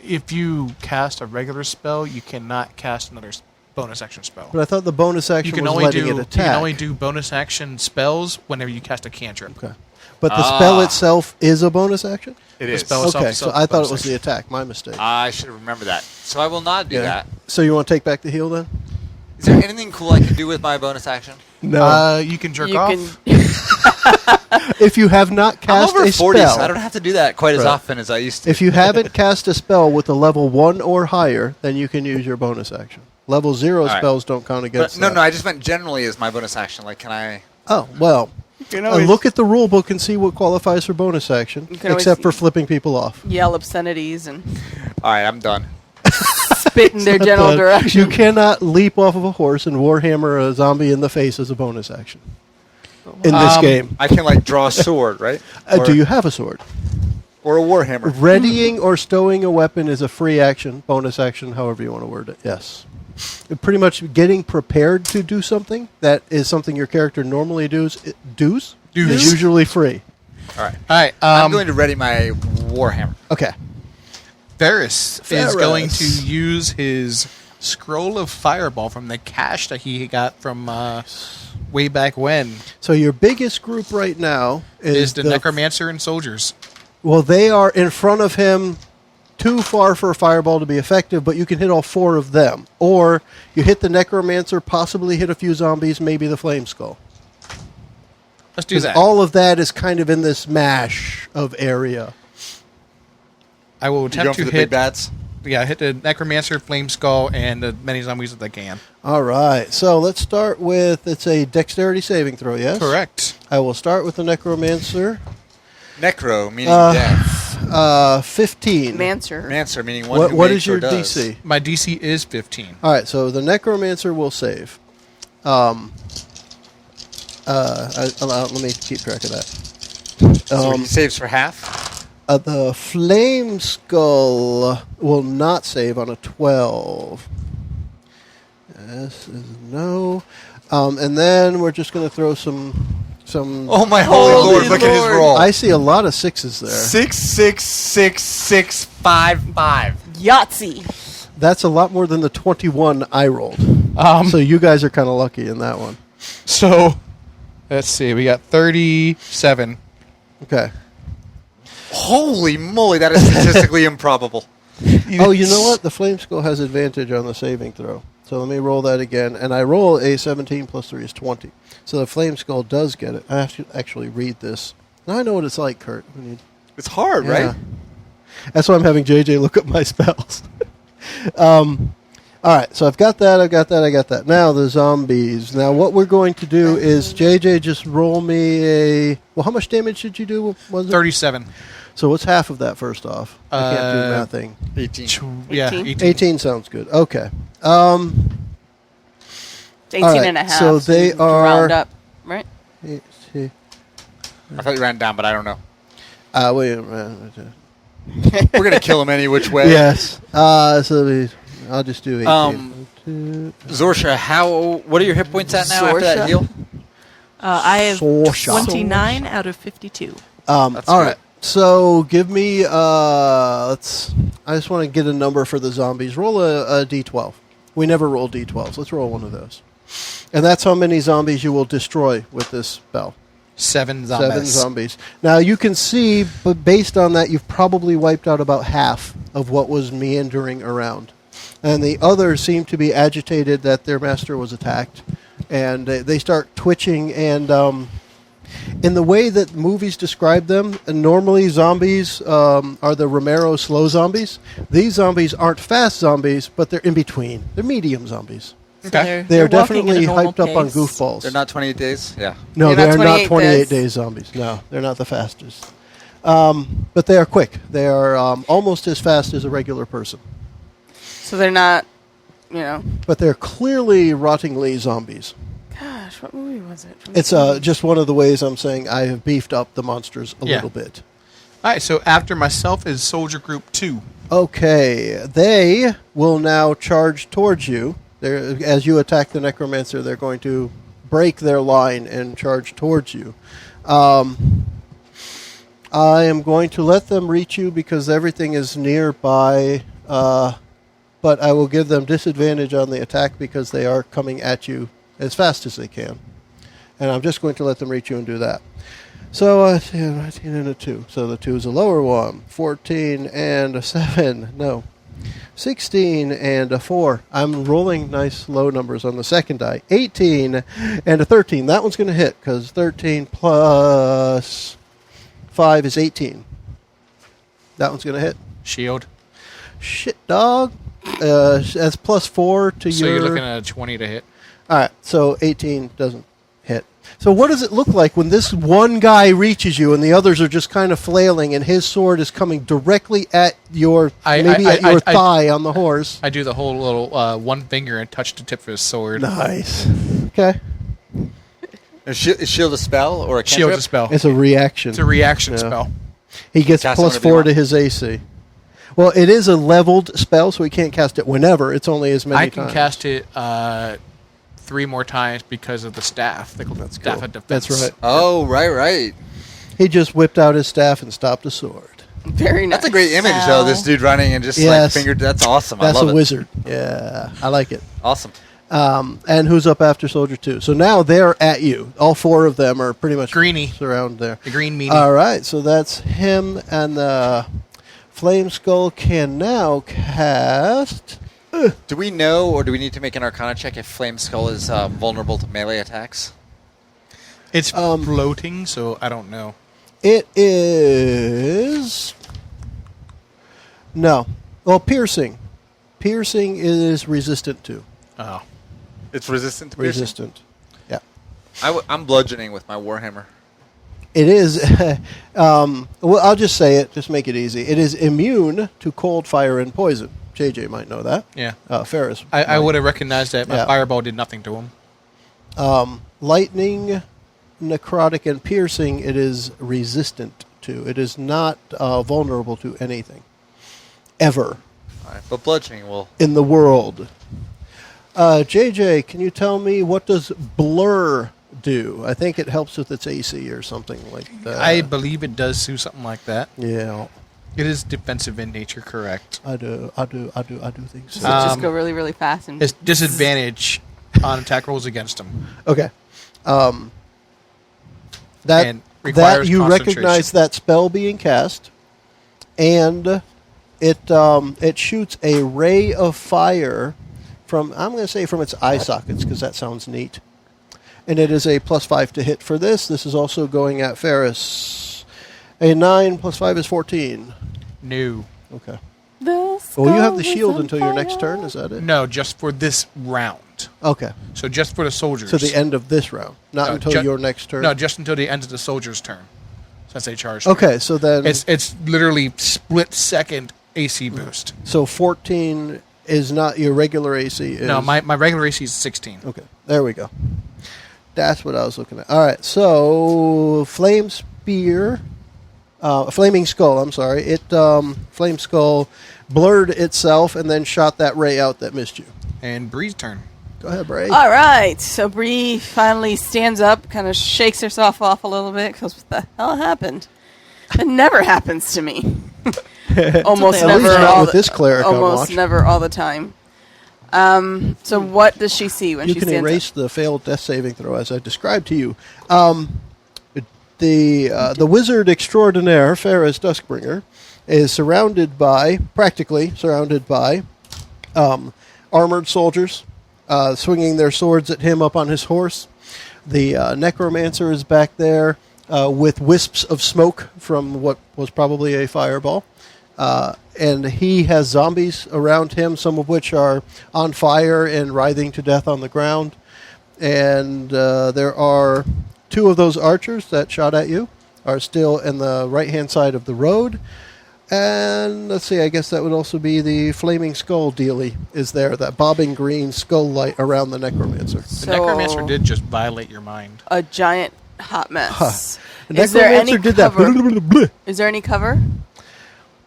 If you cast a regular spell, you cannot cast another bonus action spell. But I thought the bonus action You can was only letting do it you attack. can only do bonus action spells whenever you cast a cantrip. Okay. But the spell itself is a bonus action? It The is. spell itself Okay, is so a I thought bonus it was action. the attack. My mistake. I should remember that. So I will not do that. So you want to take back the heal then? Is there anything cool I can do with my bonus action? No. You can jerk You off. can. If you have not I'm cast over a 40, spell, so I don't have to do that quite as Right. often as I used to. if you haven't cast a spell with a level 1 or higher, then you can use your bonus action. Level 0 All right. spells don't count But, against no, that. no, I just meant generally as my bonus action. Like, can I... Oh, well, You know, Look at the rule book and see what qualifies for bonus action, You can always- except for flipping people off. yell obscenities and All right, I'm done. spit in their general direction. You cannot leap off of a horse and warhammer a zombie in the face as a bonus action in this game. I can like draw a sword, right? Do you have a sword? Or a warhammer? Readying or stowing a weapon is a free action, bonus action, however you want to word it. Yes. Pretty much getting prepared to do something that is something your character normally does is usually free. All right. All right. I'm going to ready my warhammer. Okay. Ferrus is going to Ferrus. use his scroll of fireball from the cache that he got from way back when. So your biggest group right now Is the necromancer and soldiers. Well, they are in front of him too far for a fireball to be effective, but you can hit all 4 of them. Or you hit the necromancer, possibly hit a few zombies, maybe the flame skull. Let's do that. All of that is kind of in this mash of area. I will You going attempt for to the hit. big bats? Yeah, hit the necromancer, flame skull, and as many zombies as I can. All right, so let's start with, it's a dexterity saving throw, yes? Correct. I will start with the necromancer. Necro, meaning death. 15. Mancer. Mancer, meaning one who What makes is your or does. DC? My DC is 15. All right, so the necromancer will save. Let me keep track of that. So he saves for half? The flame skull will not save on a 12. Yes is no. And then we're just going to throw some. Oh, my holy Holy Lord, look at his Lord. roll. I see a lot of 6s there. 6, 6, 6, 6, 5, 5. Yahtzee. That's a lot more than the 21 I rolled. So you guys are kind of lucky in that one. So, let's see. We got 37. Okay. Holy moly, that is statistically improbable. Oh, you know what? The flame skull has advantage on the saving throw. So let me roll that again. And I roll a 17 plus 3 is 20. So the flame skull does get it. I have to actually read this. Now I know what it's like, Kurt. It's hard, Yeah. right? That's why I'm having JJ look up my spells. All right, so I've got that. Now the zombies. Now what we're going to do is JJ just roll me a... Well, how much damage did you do? Was it? 37. So what's half of that first off? I can't do mathing. 18. Yeah, 18. 18. 18 sounds good. Okay. It's 18 All right, and a half. so they you can are- round up, right? Let's see. I thought you ran down, but I don't know. Wait a minute. We're going to kill him any which way. Yes. I'll just do 18. Sorchya, what are your hit points at now after that Sorchya? heal? I have Sorchya. 29 out of 52. All That's right. good. So give me. I just want to get a number for the zombies. Roll a d12. We never roll d12s. Let's roll one of those. And that's how many zombies you will destroy with this spell. 7 zombies. 7 zombies. Now you can see, but based on that, you've probably wiped out about half of what was meandering around. And the others seem to be agitated that their master was attacked. And they start twitching. And in the way that movies describe them, normally zombies are the Romero slow zombies. These zombies aren't fast zombies, but they're in between. They're medium zombies. Okay. They are they're walking definitely at a normal hyped up on pace. goofballs. They're not 28 days? Yeah. No, They're they not are not 28 28 days. days zombies. No, they're not the fastest. But they are quick. They are almost as fast as a regular person. So they're not, you know. But they're clearly rottingly zombies. Gosh, what movie was it? It's just one of the ways I'm saying I have beefed up the monsters a little bit. All right, so after myself is Soldier Group 2. Okay, they will now charge towards you. As you attack the necromancer, they're going to break their line and charge towards you. I am going to let them reach you because everything is nearby, but I will give them disadvantage on the attack because they are coming at you as fast as they can. And I'm just going to let them reach you and do that. So, 19 and a 2. So the 2 is a lower one. 14 and a 7. No. 16 and a 4. I'm rolling nice low numbers on the second die. 18 and a 13. That one's going to hit because 13 plus 5 is 18. That one's going to hit. Shield. Shit, dog. That's plus 4 to So your... you're looking at a 20 to hit. All right, so 18 doesn't hit. So what does it look like when this one guy reaches you and the others are just kind of flailing and his sword is coming directly at your thigh on the horse? I do the whole little one finger and touch the tip of his sword. Nice. Okay. Is shield a spell or a cantrip? Shield a spell. It's a reaction. It's a reaction spell. He gets Cast it plus whenever you 4 want. to his AC. Well, it is a leveled spell, so he can't cast it whenever. It's only as many I times. can cast it 3 more times because of the staff. The staff cool. of defense. That's right. Oh, right. He just whipped out his staff and stopped a sword. Very nice. That's a great image, though. This dude running and just Yes. fingered. That's awesome. That's I love a it. wizard. Yeah, I like it. Awesome. And who's up after Soldier 2? So now they're at you. All 4 of them are pretty much Greenie. surrounded there. The green meanie. All right, so that's him, and the Flame Skull can now cast... Do we know, or do we need to make an Arcana check if Flame Skull is vulnerable to melee attacks? It's floating, so I don't know. It is... No. Well, Piercing. Piercing is resistant to. Oh. It's resistant to piercing? Resistant. Yeah. I'm bludgeoning with my Warhammer. It is... well, I'll just say it. Just make it easy. It is immune to cold, fire, and poison. JJ might know that. Yeah. Ferrus. I would have recognized that. My Yeah. fireball did nothing to him. Lightning, necrotic, and piercing, it is resistant to. It is not vulnerable to anything. Ever. All right, but bludgeoning will... In the world. JJ, can you tell me what does blur do? I think it helps with its AC or something like that. I believe it does do something like that. Yeah. It is defensive in nature, correct. I do think so. Does it just go really, really fast? And It's disadvantage on attack rolls against him. Okay. And That requires you concentration. recognize that spell being cast, and it shoots a ray of fire from, I'm going to say, from its eye sockets, because that sounds neat. And it is a +5 to hit for this. This is also going at Ferrus. A 9 + 5 is 14. No. Okay. the Well, you have the skull shield is on until your next fire. turn. Is that it? No, just for this round. Okay. So just for the soldiers. To the end of this round, not No, until your next turn. No, just until the end of the soldiers' turn. Since they charged. Okay, so then It's literally split second AC boost. so 14 is not your regular AC. Is, No, my regular AC is 16. Okay, there we go. That's what I was looking at. All right, so Flame Spear, Flaming Skull. I'm sorry, it Flame Skull blurred itself and then shot that ray out that missed you. And Bree's turn. Go ahead, Bree. All right, so Bree finally stands up, kind of shakes herself off a little bit, because what the hell happened? It never happens to me. Almost At least never. not all with the, this cleric on almost watch. never all the time. So what does she see when You she can stands erase up? the failed death saving throw as I described to you. The wizard extraordinaire, Ferrus Duskbringer, is practically surrounded by armored soldiers swinging their swords at him up on his horse. The necromancer is back there with wisps of smoke from what was probably a fireball. And he has zombies around him, some of which are on fire and writhing to death on the ground. And there are 2 of those archers that shot at you are still in the right-hand side of the road. And let's see, I guess that would also be the Flaming Skull dealie is there, that bobbing green skull light around the necromancer. The necromancer did just violate your mind. A giant hot mess. The Is there any necromancer did cover? that. Is there any cover?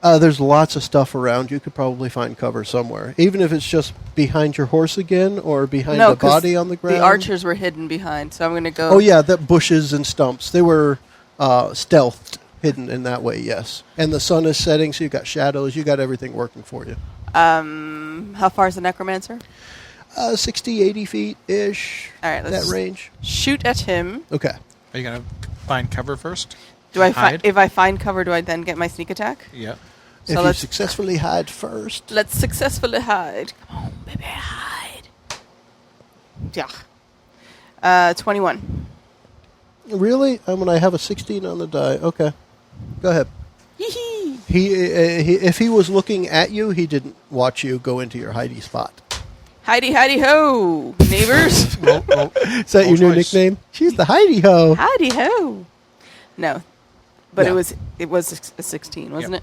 There's lots of stuff around. You could probably find cover somewhere, even if it's just behind your horse again or behind the 'cause body on the ground. The archers were hidden behind, so I'm going to go. Oh yeah, that bushes and stumps. They were stealthed, hidden in that way. Yes, and the sun is setting, so you got shadows. You got everything working for you. How far is the necromancer? 60, 80 feet ish. All right, let's that range. shoot at him. Okay. Are you going to find cover first? Do I Hide? if I find cover, do I then get my sneak attack? Yeah. If So you let's successfully hide first. let's successfully hide. Come on, baby, hide. Yeah. 21. Really? When I have a 16 on the die. Okay. Go ahead. Hee-hee. He if he was looking at you, he didn't watch you go into your hidey spot. Heidi, Heidi, ho, neighbors. Is that your new choice. nickname? She's the Heidi Ho. Heidi, ho. No, but Yeah. it was a 16, wasn't it?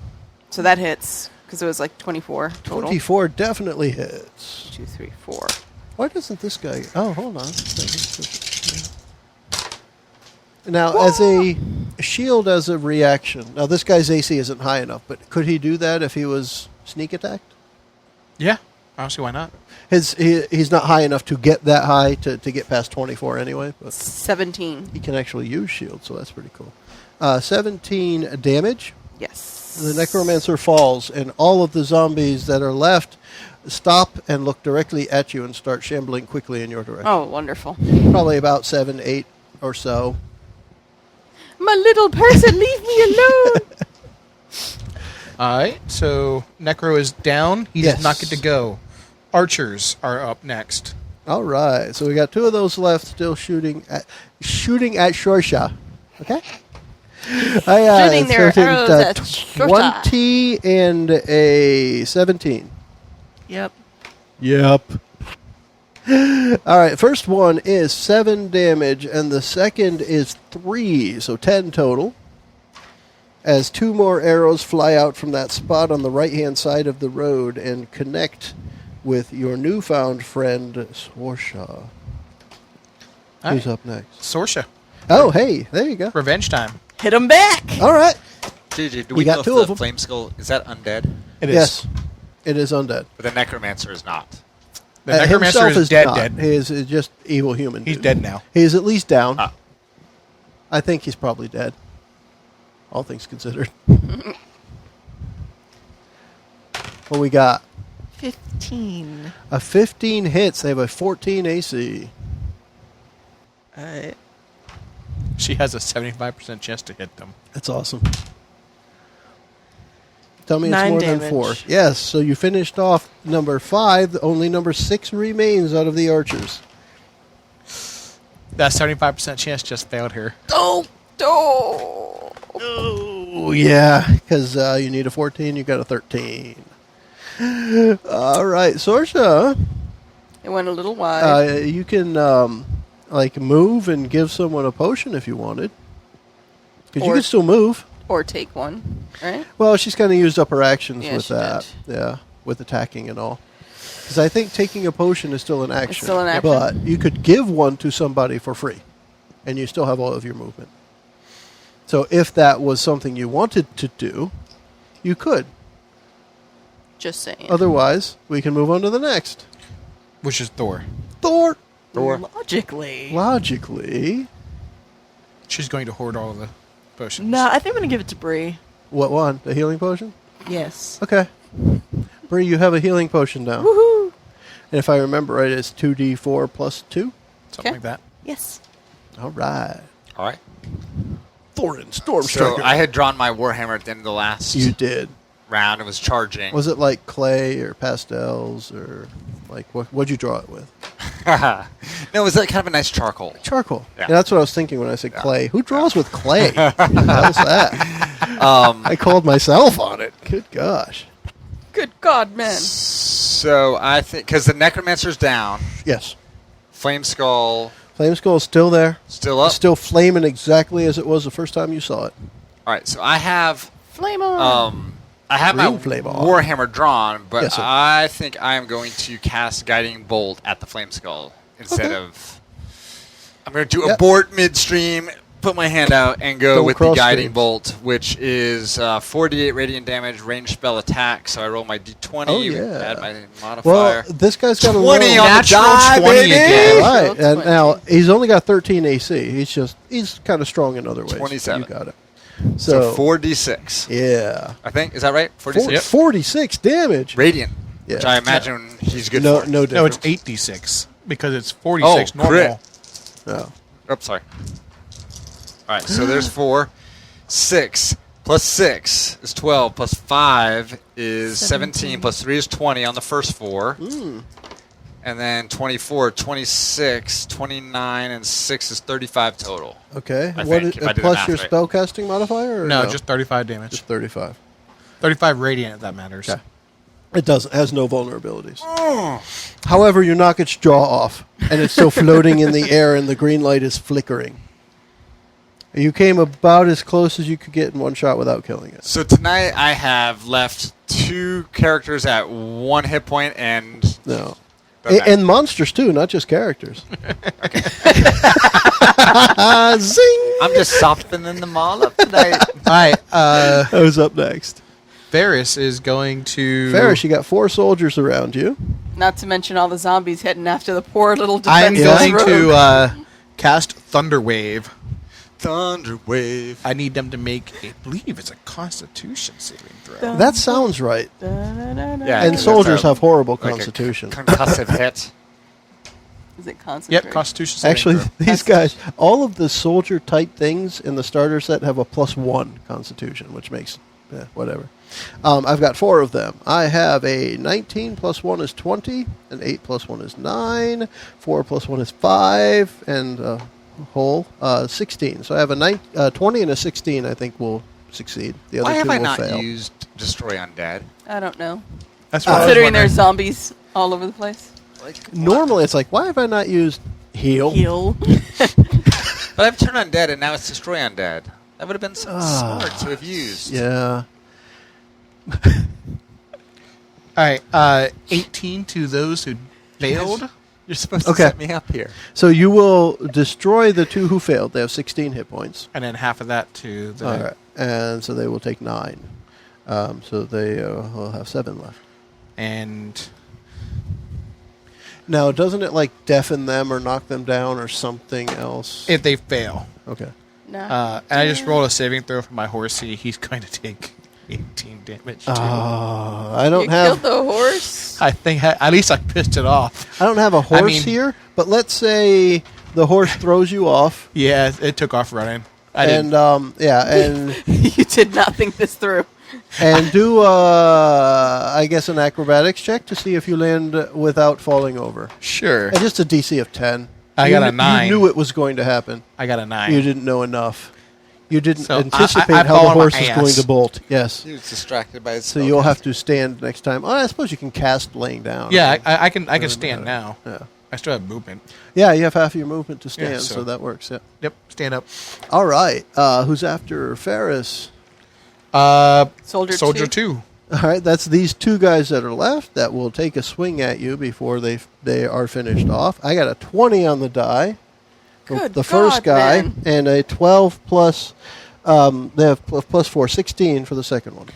So that hits because it was like 24 total. 24 definitely hits. 2, 3, 4. Why doesn't this guy... Oh, hold on. Now, as a shield, as a reaction... Now, this guy's AC isn't high enough, but could he do that if he was sneak attacked? Yeah. I don't see why not. He's not high enough to get that high to get past 24 anyway, but 17. he can actually use shield, so that's pretty cool. 17 damage. Yes. The necromancer falls, and all of the zombies that are left stop and look directly at you and start shambling quickly in your direction. Oh, wonderful. Probably about 7, 8 or so. My little person, leave me alone. All right. So Necro is down. He Yes. does not get to go. Archers are up next. All right, so we got 2 of those left, still shooting at Sorchya. Okay. Shooting their arrows at Sorchya. 20 and a 17. Yep. Yep. All right, first one is 7 damage, and the second is 3, so 10 total. As 2 more arrows fly out from that spot on the right-hand side of the road and connect with your newfound friend, Sorchya. All Who's right. up next? Sorchya. Oh, hey, there you go. Revenge time. Hit him back. All right. Gigi, do We we got know if 2 of the them. flame skull is that undead? It is. Yes, it is undead. But the necromancer is not. The Necromancer Himself is dead. not. Dead. He is just evil human. He's dude. dead now. He is at least down. Ah. I think he's probably dead. All things considered. What we got? 15. A 15 hits. They have a 14 AC. She has a 75% chance to hit them. That's awesome. Tell me 9 it's more damage. than 4. Yes, so you finished off number 5. Only number 6 remains out of the archers. That 75% chance just failed her. Oh. Oh, yeah, because you need a 14, you got a 13. All right, Sorchya, It went a little wide. you can move and give someone a potion if you wanted. Because you Or- can still move. or take one, right? Well, she's kind of used up her actions Yeah, with she that. Yeah, with attacking and all. Because I think taking a potion is still an action. still an action? But you could give one to somebody for free, and you still have all of your movement. So if that was something you wanted to do, you could. Just saying. Otherwise, we can move on to the next. Which is Thor. Thor. Logically. Logically, She's going to hoard all of the potions. Nah, I think I'm going to give it to Bree. what one? The healing potion? Yes. Okay. Bree, you have a healing potion now. Woohoo! And if I remember right, it's 2d4 plus 2. Something Okay. like that. Yes. All right. All right. Thorin, Storm So Striker. I had drawn my warhammer at the end of the last You did. round and was charging. Was it like clay or pastels or like what'd you draw it with? No, it was like kind of a nice charcoal. Charcoal. Yeah. Yeah, that's what I was thinking when I said clay. Who draws with clay? What the hell's that? I called myself on it. Good gosh. Good God, man. So I think because the necromancer's down, Yes. flame skull Flame Skull is still there. still up. Still flaming exactly as it was the first time you saw it. All right. So I have Flame on. I have my Green flame on. warhammer drawn, but Yes, sir. I think I am going to cast guiding bolt at the flame skull instead Okay. of. I'm going to do Yep. abort midstream, put my hand out, and go Don't with the cross guiding streams. bolt, which is 48 radiant damage, ranged spell attack. So I roll my d20, Oh, yeah. add my Well, modifier. this guy's got a 20 low. on the Natural die, 20 baby! again. Right, Natural and 20. now he's only got 13 AC. He's kind of strong in other ways. 27. You got it. So 4d6. Yeah. I think is that right? 46 46 damage. radiant, which Yeah. I imagine he's good No, for. no No, it's difference. 8d6 because it's 46 Oh, normal. crit. No. Oops, sorry. All right, so there's 4. 6 plus 6 is 12, plus 5 is 17, plus 3 is 20 on the first 4. And then 24, 26, 29, and 6 is 35 total. Okay. I What think, is, if I did the plus math your right. spellcasting modifier? Or No, just 35 damage. just 35. 35 radiant, if that matters. Okay. It doesn't. Has no vulnerabilities. However, you knock its jaw off, and it's still floating in the air, and the green light is flickering. You came about as close as you could get in one shot without killing it. So tonight I have left 2 characters at 1 hit point and... No. Okay. And monsters, too, not just characters. Zing! I'm just softening them all up tonight. All right. Who's up next? Ferrus is going to... Ferrus, you got 4 soldiers around you. Not to mention all the zombies heading after the poor little I'm defenseless going rogue. to cast Thunder Wave. Thunder Wave. I need them to make, I believe it's a Constitution saving throw. That sounds right. Yeah, And 'cause soldiers that's a- have horrible like a constitution. concussive hit. Is it concentrate? Yep, Constitution saving Actually, throw. these guys, all of the soldier type things in the starter set have a +1 constitution, which makes whatever. I've got 4 of them. I have a 19 + 1 is 20, an 8 + 1 is 9, 4 + 1 is 5, and whole 16. So I have a 20 and a 16. I think will succeed. The other Why have 2 I will not fail. used Destroy Undead? I don't know. That's what I was Considering there's wondering. zombies all over the place. Normally, it's like, why have I not used heal? Heal. But I've turned Undead and now it's Destroy Undead. That would have been so smart to have used. Yeah. All right, 18 to those who failed. You're supposed to Okay. set me up here. So you will destroy the 2 who failed. They have 16 hit points. And then half of that to the... All right. And so they will take 9. So they will have 7 left. And Now, doesn't it like deafen them or knock them down or something else? if they fail. Okay. No. And I just rolled a saving throw for my horsey. He's going to take 18 damage too. I don't you have killed the horse? I think at least I pissed it off. I don't have a horse mean- here, but let's say the horse throws you off, Yeah, it took off running. I and didn't. and You did not think this through. and do I guess an acrobatics check to see if you land without falling over. Sure. And just a DC of 10. I got a 9. You knew it was going to happen. I got a 9. You didn't know enough. You didn't So, anticipate I how fall the on my horse is ass. going to bolt. Yes. He was distracted by his So you'll have to stand next time. Oh, I suppose you can cast laying down. Yeah, I can Doesn't stand matter. now. Yeah. I still have movement. Yeah, you have half of your movement to stand, Yeah, so so- that works. Yeah. Yep, stand up. All right. Who's after Ferrus? Soldier 2. All right, that's these 2 guys that are left that will take a swing at you before they are finished off. I got a 20 on the die. Good the first God, guy, man. and a 12 plus. They have plus 4, 16 for the second one.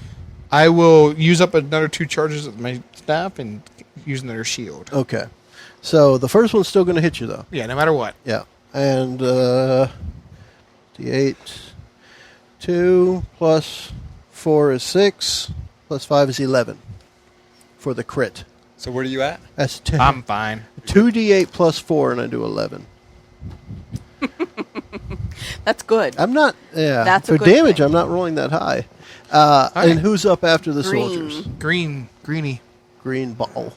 I will use up another 2 charges of my staff and use another shield. Okay. So the first one's still going to hit you, though. Yeah, no matter what. Yeah. And D8. 2 plus 4 is 6. Plus 5 is 11 for the crit. So where are you at? That's 10. I'm fine. 2d8 plus 4, and I do 11. That's good. I'm not. Yeah. That's a for good damage, thing. I'm not rolling that high. right. And who's up after the Green. soldiers? Greeny. Green ball.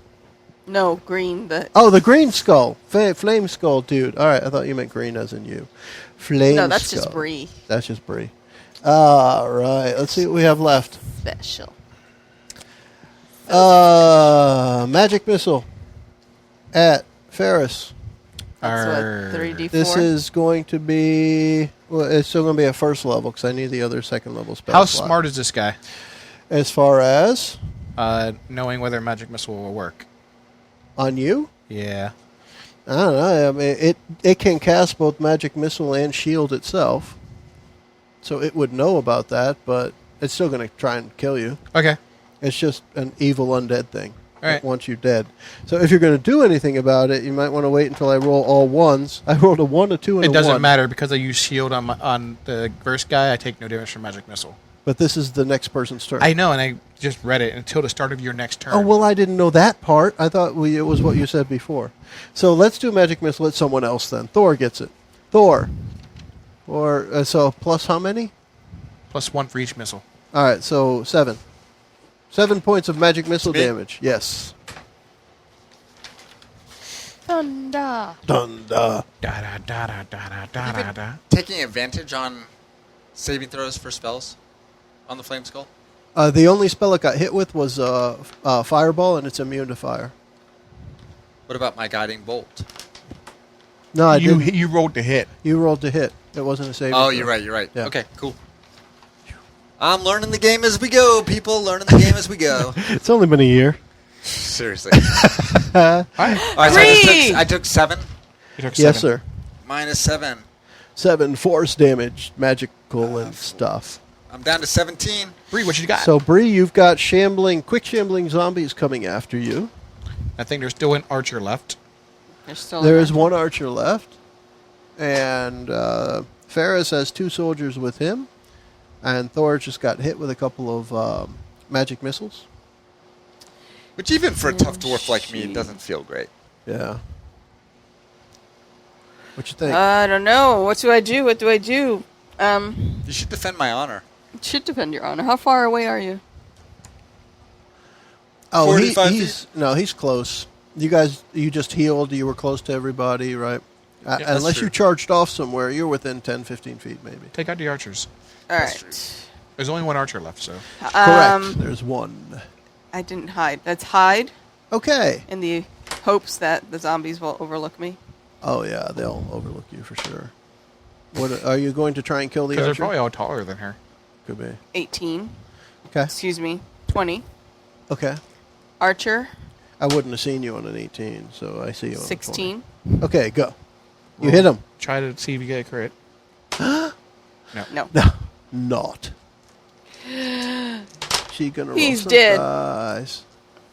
No, green. Oh, the green skull. Flame skull, dude. All right, I thought you meant green as in you. Flame No, that's skull. just Bree. That's just Bree. All right, let's see what we have left. Special. Magic missile at Ferrus. That's Arr. what, 3d4? This is going to be. Well, it's still going to be a first level because I need the other second level spell. How slot. smart is this guy? As far as Knowing whether magic missile will work. on you? Yeah. I don't know. I mean, it can cast both magic missile and shield itself, so it would know about that. But it's still going to try and kill you. Okay. It's just an evil undead thing. All right. That wants you dead. So if you're going to do anything about it, you might want to wait until I roll all ones. I rolled a 1, a 2, and It a doesn't 1. matter because I use shield on the first guy. I take no damage from magic missile. But this is the next person's turn. I know, and I just read it until the start of your next turn. Oh, well, I didn't know that part. I thought it was what you said before. So let's do magic missile at someone else then. Thor gets it. Thor. Or so plus how many? +1 for each missile. All right, so 7. 7 points of magic missile Me? damage. Yes. Thunder. Dunda. Da da da da da da da da. Taking advantage on saving throws for spells on the Flame Skull? The only spell it got hit with was Fireball, and it's immune to fire. What about my guiding bolt? No, I didn't. You rolled to hit. You rolled to hit. It wasn't a saving Oh, throw. you're right. Yeah. Okay, cool. I'm learning the game as we go, people. Learning the game as we go. It's only been a year. Seriously. All right. All right, so I took 7. You took Yes, 7. sir. Minus 7. 7 force damage, magical and stuff. I'm down to 17. Bree, what you got? So, Bree, you've got quick shambling zombies coming after you. I think there's still an archer left. There's still There a- is one archer left, and Ferrus has 2 soldiers with him, and Thor just got hit with a couple of magic missiles. Which even for a tough dwarf like me, it doesn't feel great. Yeah. What you think? I don't know. What do I do? You should defend my honor. It should defend your honor. How far away are you? Oh, 45 he's close. You guys, you just healed. You were close to everybody, right? that's Unless true. you charged off somewhere, you're within 10, 15 feet, maybe. Take out the archers. All That's right. There's only one archer left, so. Correct. There's one. I didn't hide. Let's hide Okay. in the hopes that the zombies will overlook me. Oh, yeah, they'll overlook you for sure. What are you going to try and kill the Because they're archer? probably all taller than her. Could be. 18. Okay. Excuse me. 20. Okay. Archer. I wouldn't have seen you on an 18, so I see you on a 16. 20. Okay, go. You hit him. Try to see if you get a crit. No. No, not. She gonna roll He's some dead. dice.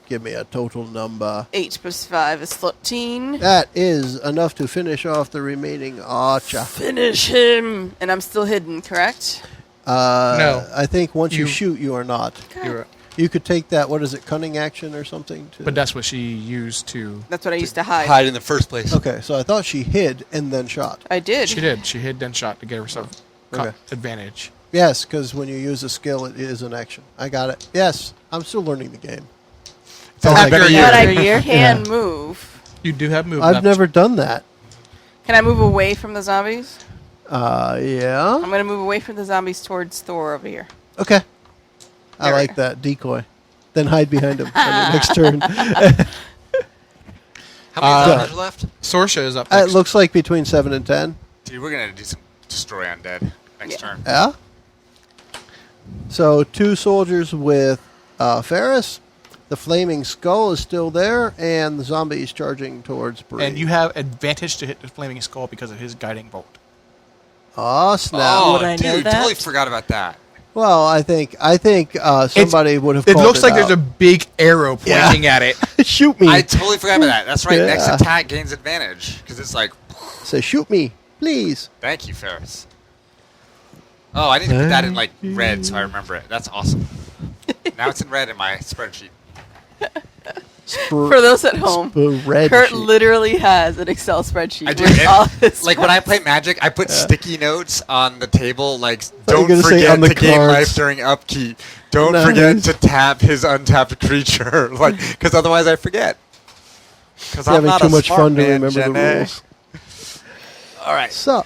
Give me a total number. 8 plus 5 is 13. That is enough to finish off the remaining archer. Finish him. And I'm still hidden, correct? No. I think once you You- shoot, you are not. You're, You could take that, what is it, cunning action or something? but that's what she used to. That's what I used to hide. Hide in the first place. Okay, so I thought she hid and then shot. I did. She did. She hid, then shot to get herself Okay. advantage. Yes, because when you use a skill, it is an action. I got it. Yes, I'm still learning the game. After a year. But I After a year? can move. You do have move I've left. never done that. Can I move away from the zombies? Yeah. I'm going to move away from the zombies towards Thor over here. Okay. I There we like go. that. Decoy. Then hide behind him on your next turn. How many zombies are left? Sorchya is up It next. looks like between 7 and 10. Dude, we're going to do some destroy undead next turn. Yeah. So 2 soldiers with Ferrus. The flaming skull is still there, and the zombie is charging towards Bree. And you have advantage to hit the flaming skull because of his guiding bolt. Oh, snap. Oh, Would I know dude, that? totally forgot about that. Well, I think somebody would have It called looks like there's a out. big arrow pointing at it. Shoot me. I totally forgot about that. That's right. Yeah. Next attack gains advantage. Because it's like, Say, shoot me, please. thank you, Ferrus. Oh, I need to put that in like red so I remember it. That's awesome. Now it's in red in my spreadsheet. For those at home, Red Kurt sheet. literally has an Excel spreadsheet I do. with And, all his like when I play Magic, I put sticky notes on the table. Like, you don't were gonna say forget on the to gain cards. life during upkeep. Don't Nice. forget to tap his untapped creature. Like, because otherwise I forget. Because I'm Having not too a much smart fun to man, remember the Jenna. rules. All right. So,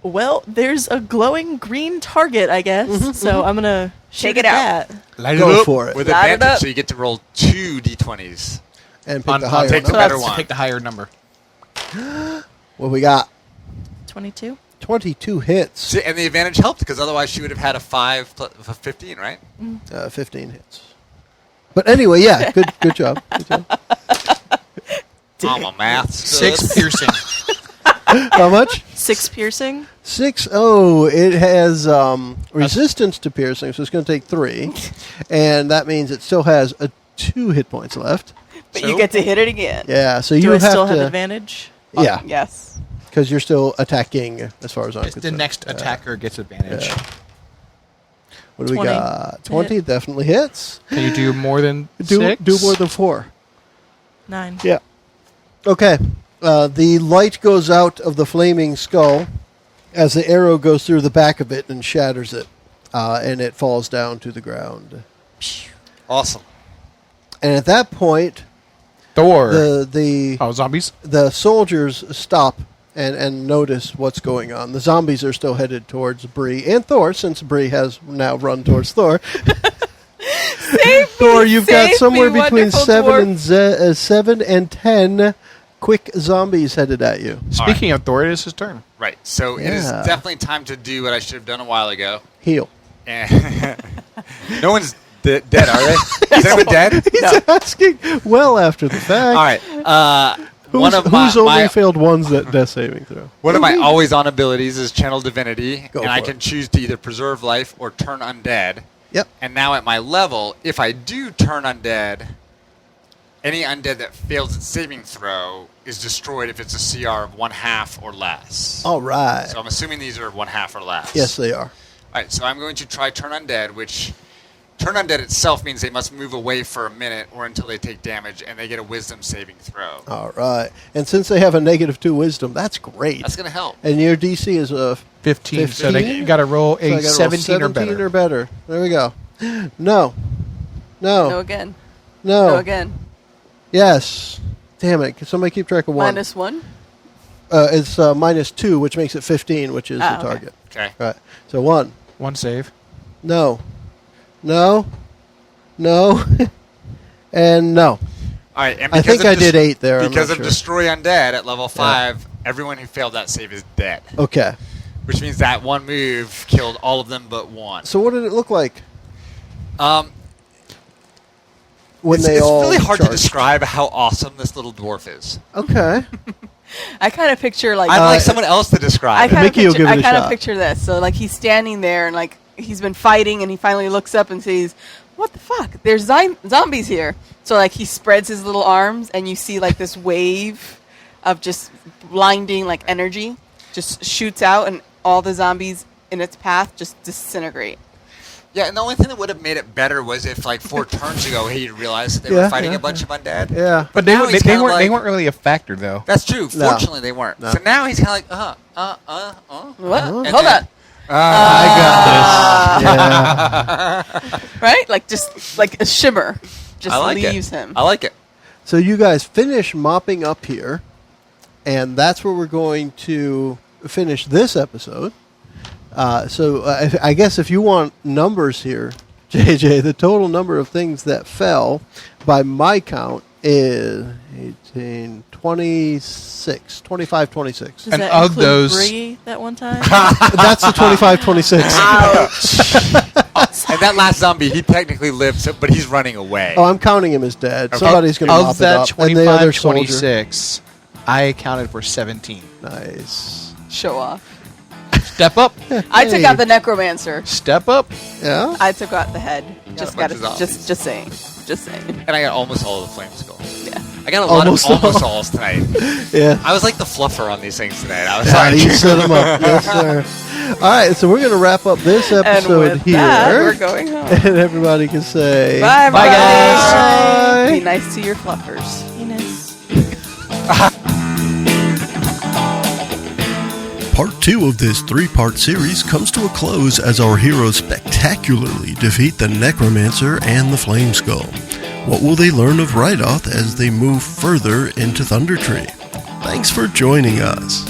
Well, there's a glowing green target, I guess. So I'm gonna shoot Take it at out. that. Light go it up. for it. With Light it advantage, up. so you get to roll 2 d20s. and pick On, the I'll higher take the number. better That's- one. Take the higher number. What we got? 22. 22 hits. See, and the advantage helped because otherwise she would have had a 5 plus a 15, right? 15 hits. But anyway, yeah, good job. Good job. I'm a math. 6 piercing. How much? 6 piercing. 6. Oh, it has resistance to piercing, so it's going to take 3. And that means it still has 2 hit points left. But you get to hit it again. Yeah, so Do you I have still to. have advantage? Yeah, Yes. because you're still attacking as far as I'm It's the concerned. next attacker gets advantage. Yeah. What do we 20 got? to 20 hit. definitely hits. Can you do more than Do 6? more than 4. 9. Yeah. Okay. The light goes out of the flaming skull as the arrow goes through the back of it and shatters it, and it falls down to the ground. Awesome. And at that point, Thor. the Oh, zombies? the soldiers stop and notice what's going on. The zombies are still headed towards Bree and Thor, since Bree has now run towards Thor. Thor, you've got somewhere between 7 and 10 quick zombies headed at you. Speaking of Thor, it is his turn. Right. So it is definitely time to do what I should have done a while ago. Heal. And no one's dead, are they? Is anyone dead? He's asking well after the fact. All right. Who's only failed one's death saving throw? One of my always-on abilities is Channel Divinity, Go and I for can it. choose to either preserve life or turn undead. Yep. And now at my level, if I do turn undead, any undead that fails its saving throw is destroyed if it's a CR of 1/2 or less. All right. So I'm assuming these are 1/2 or less. Yes, they are. All right, so I'm going to try turn undead, which turn undead itself means they must move away for a minute or until they take damage, and they get a wisdom saving throw. All right. And since they have a -2 wisdom, that's great. That's going to help. And your DC is a 15. So they got to roll a 17 or better. or better. There we go. No. No again. No. No again. Yes. Damn it. Can somebody keep track of one? -1. It's -2, which makes it 15, which is the okay. target. Okay. Right. So 1. One save. No. No. No. And no. All right, and I think I did 8 there. I'm Because not of sure. Destroy Undead at level 5, everyone who failed that save is dead. Okay. Which means that one move killed all of them but one. So what did it look like when It's they all really hard to charged? describe how awesome this little dwarf is. Okay. I kind of picture like I'd like someone else to describe it. Mickie will give it a I kind of shot. picture this. So like he's standing there and like he's been fighting and he finally looks up and sees, what the fuck? There's zombies here. So like he spreads his little arms and you see like this wave of just blinding like energy just shoots out and all the zombies in its path just disintegrate. Yeah, and the only thing that would have made it better was if, like, 4 turns ago, he realized that they were fighting a bunch of undead. Yeah. But now he's they kinda weren't. like- They weren't really a factor, though. That's true. No. Fortunately, they weren't. No. So now he's kind of like, What? And Hold then- on. I got this. Yeah. Right? Like just like a shimmer just I like leaves it. him. I like it. So you guys finish mopping up here, and that's where we're going to finish this episode. I guess if you want numbers here, JJ, the total number of things that fell by my count is 18, 26, 25, 26. Does And that of include those- Bree that one time? That's the 25, 26. And that last zombie, he technically lived, but he's running away. Oh, I'm counting him as dead. Okay. Somebody's going to mop Of it that up. And the other 25, soldier. 26, I accounted for 17. Nice. Show off. Step up. I took Hey. out the necromancer. Step up. Yeah? I took out the head. got Just a bunch got of zombies. just saying. Just saying. And I got almost all of the flame skull. Yeah. I got a lot Almost of almost all. alls tonight. Yeah. I was like the fluffer on these things tonight. I was Yeah, like, you set them up. Yes, sir. All right, so we're going to wrap up this And episode with here. that, we're going home. And everybody can say Bye, Bye, guys. Bye. Be nice to your fluffers. Penis. Part 2 of this 3-part series comes to a close as our heroes spectacularly defeat the Necromancer and the Flame Skull. What will they learn of Reidoth as they move further into Thundertree? Thanks for joining us.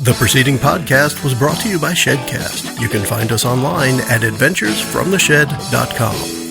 The preceding podcast was brought to you by Shedcast. You can find us online at adventuresfromtheshed.com.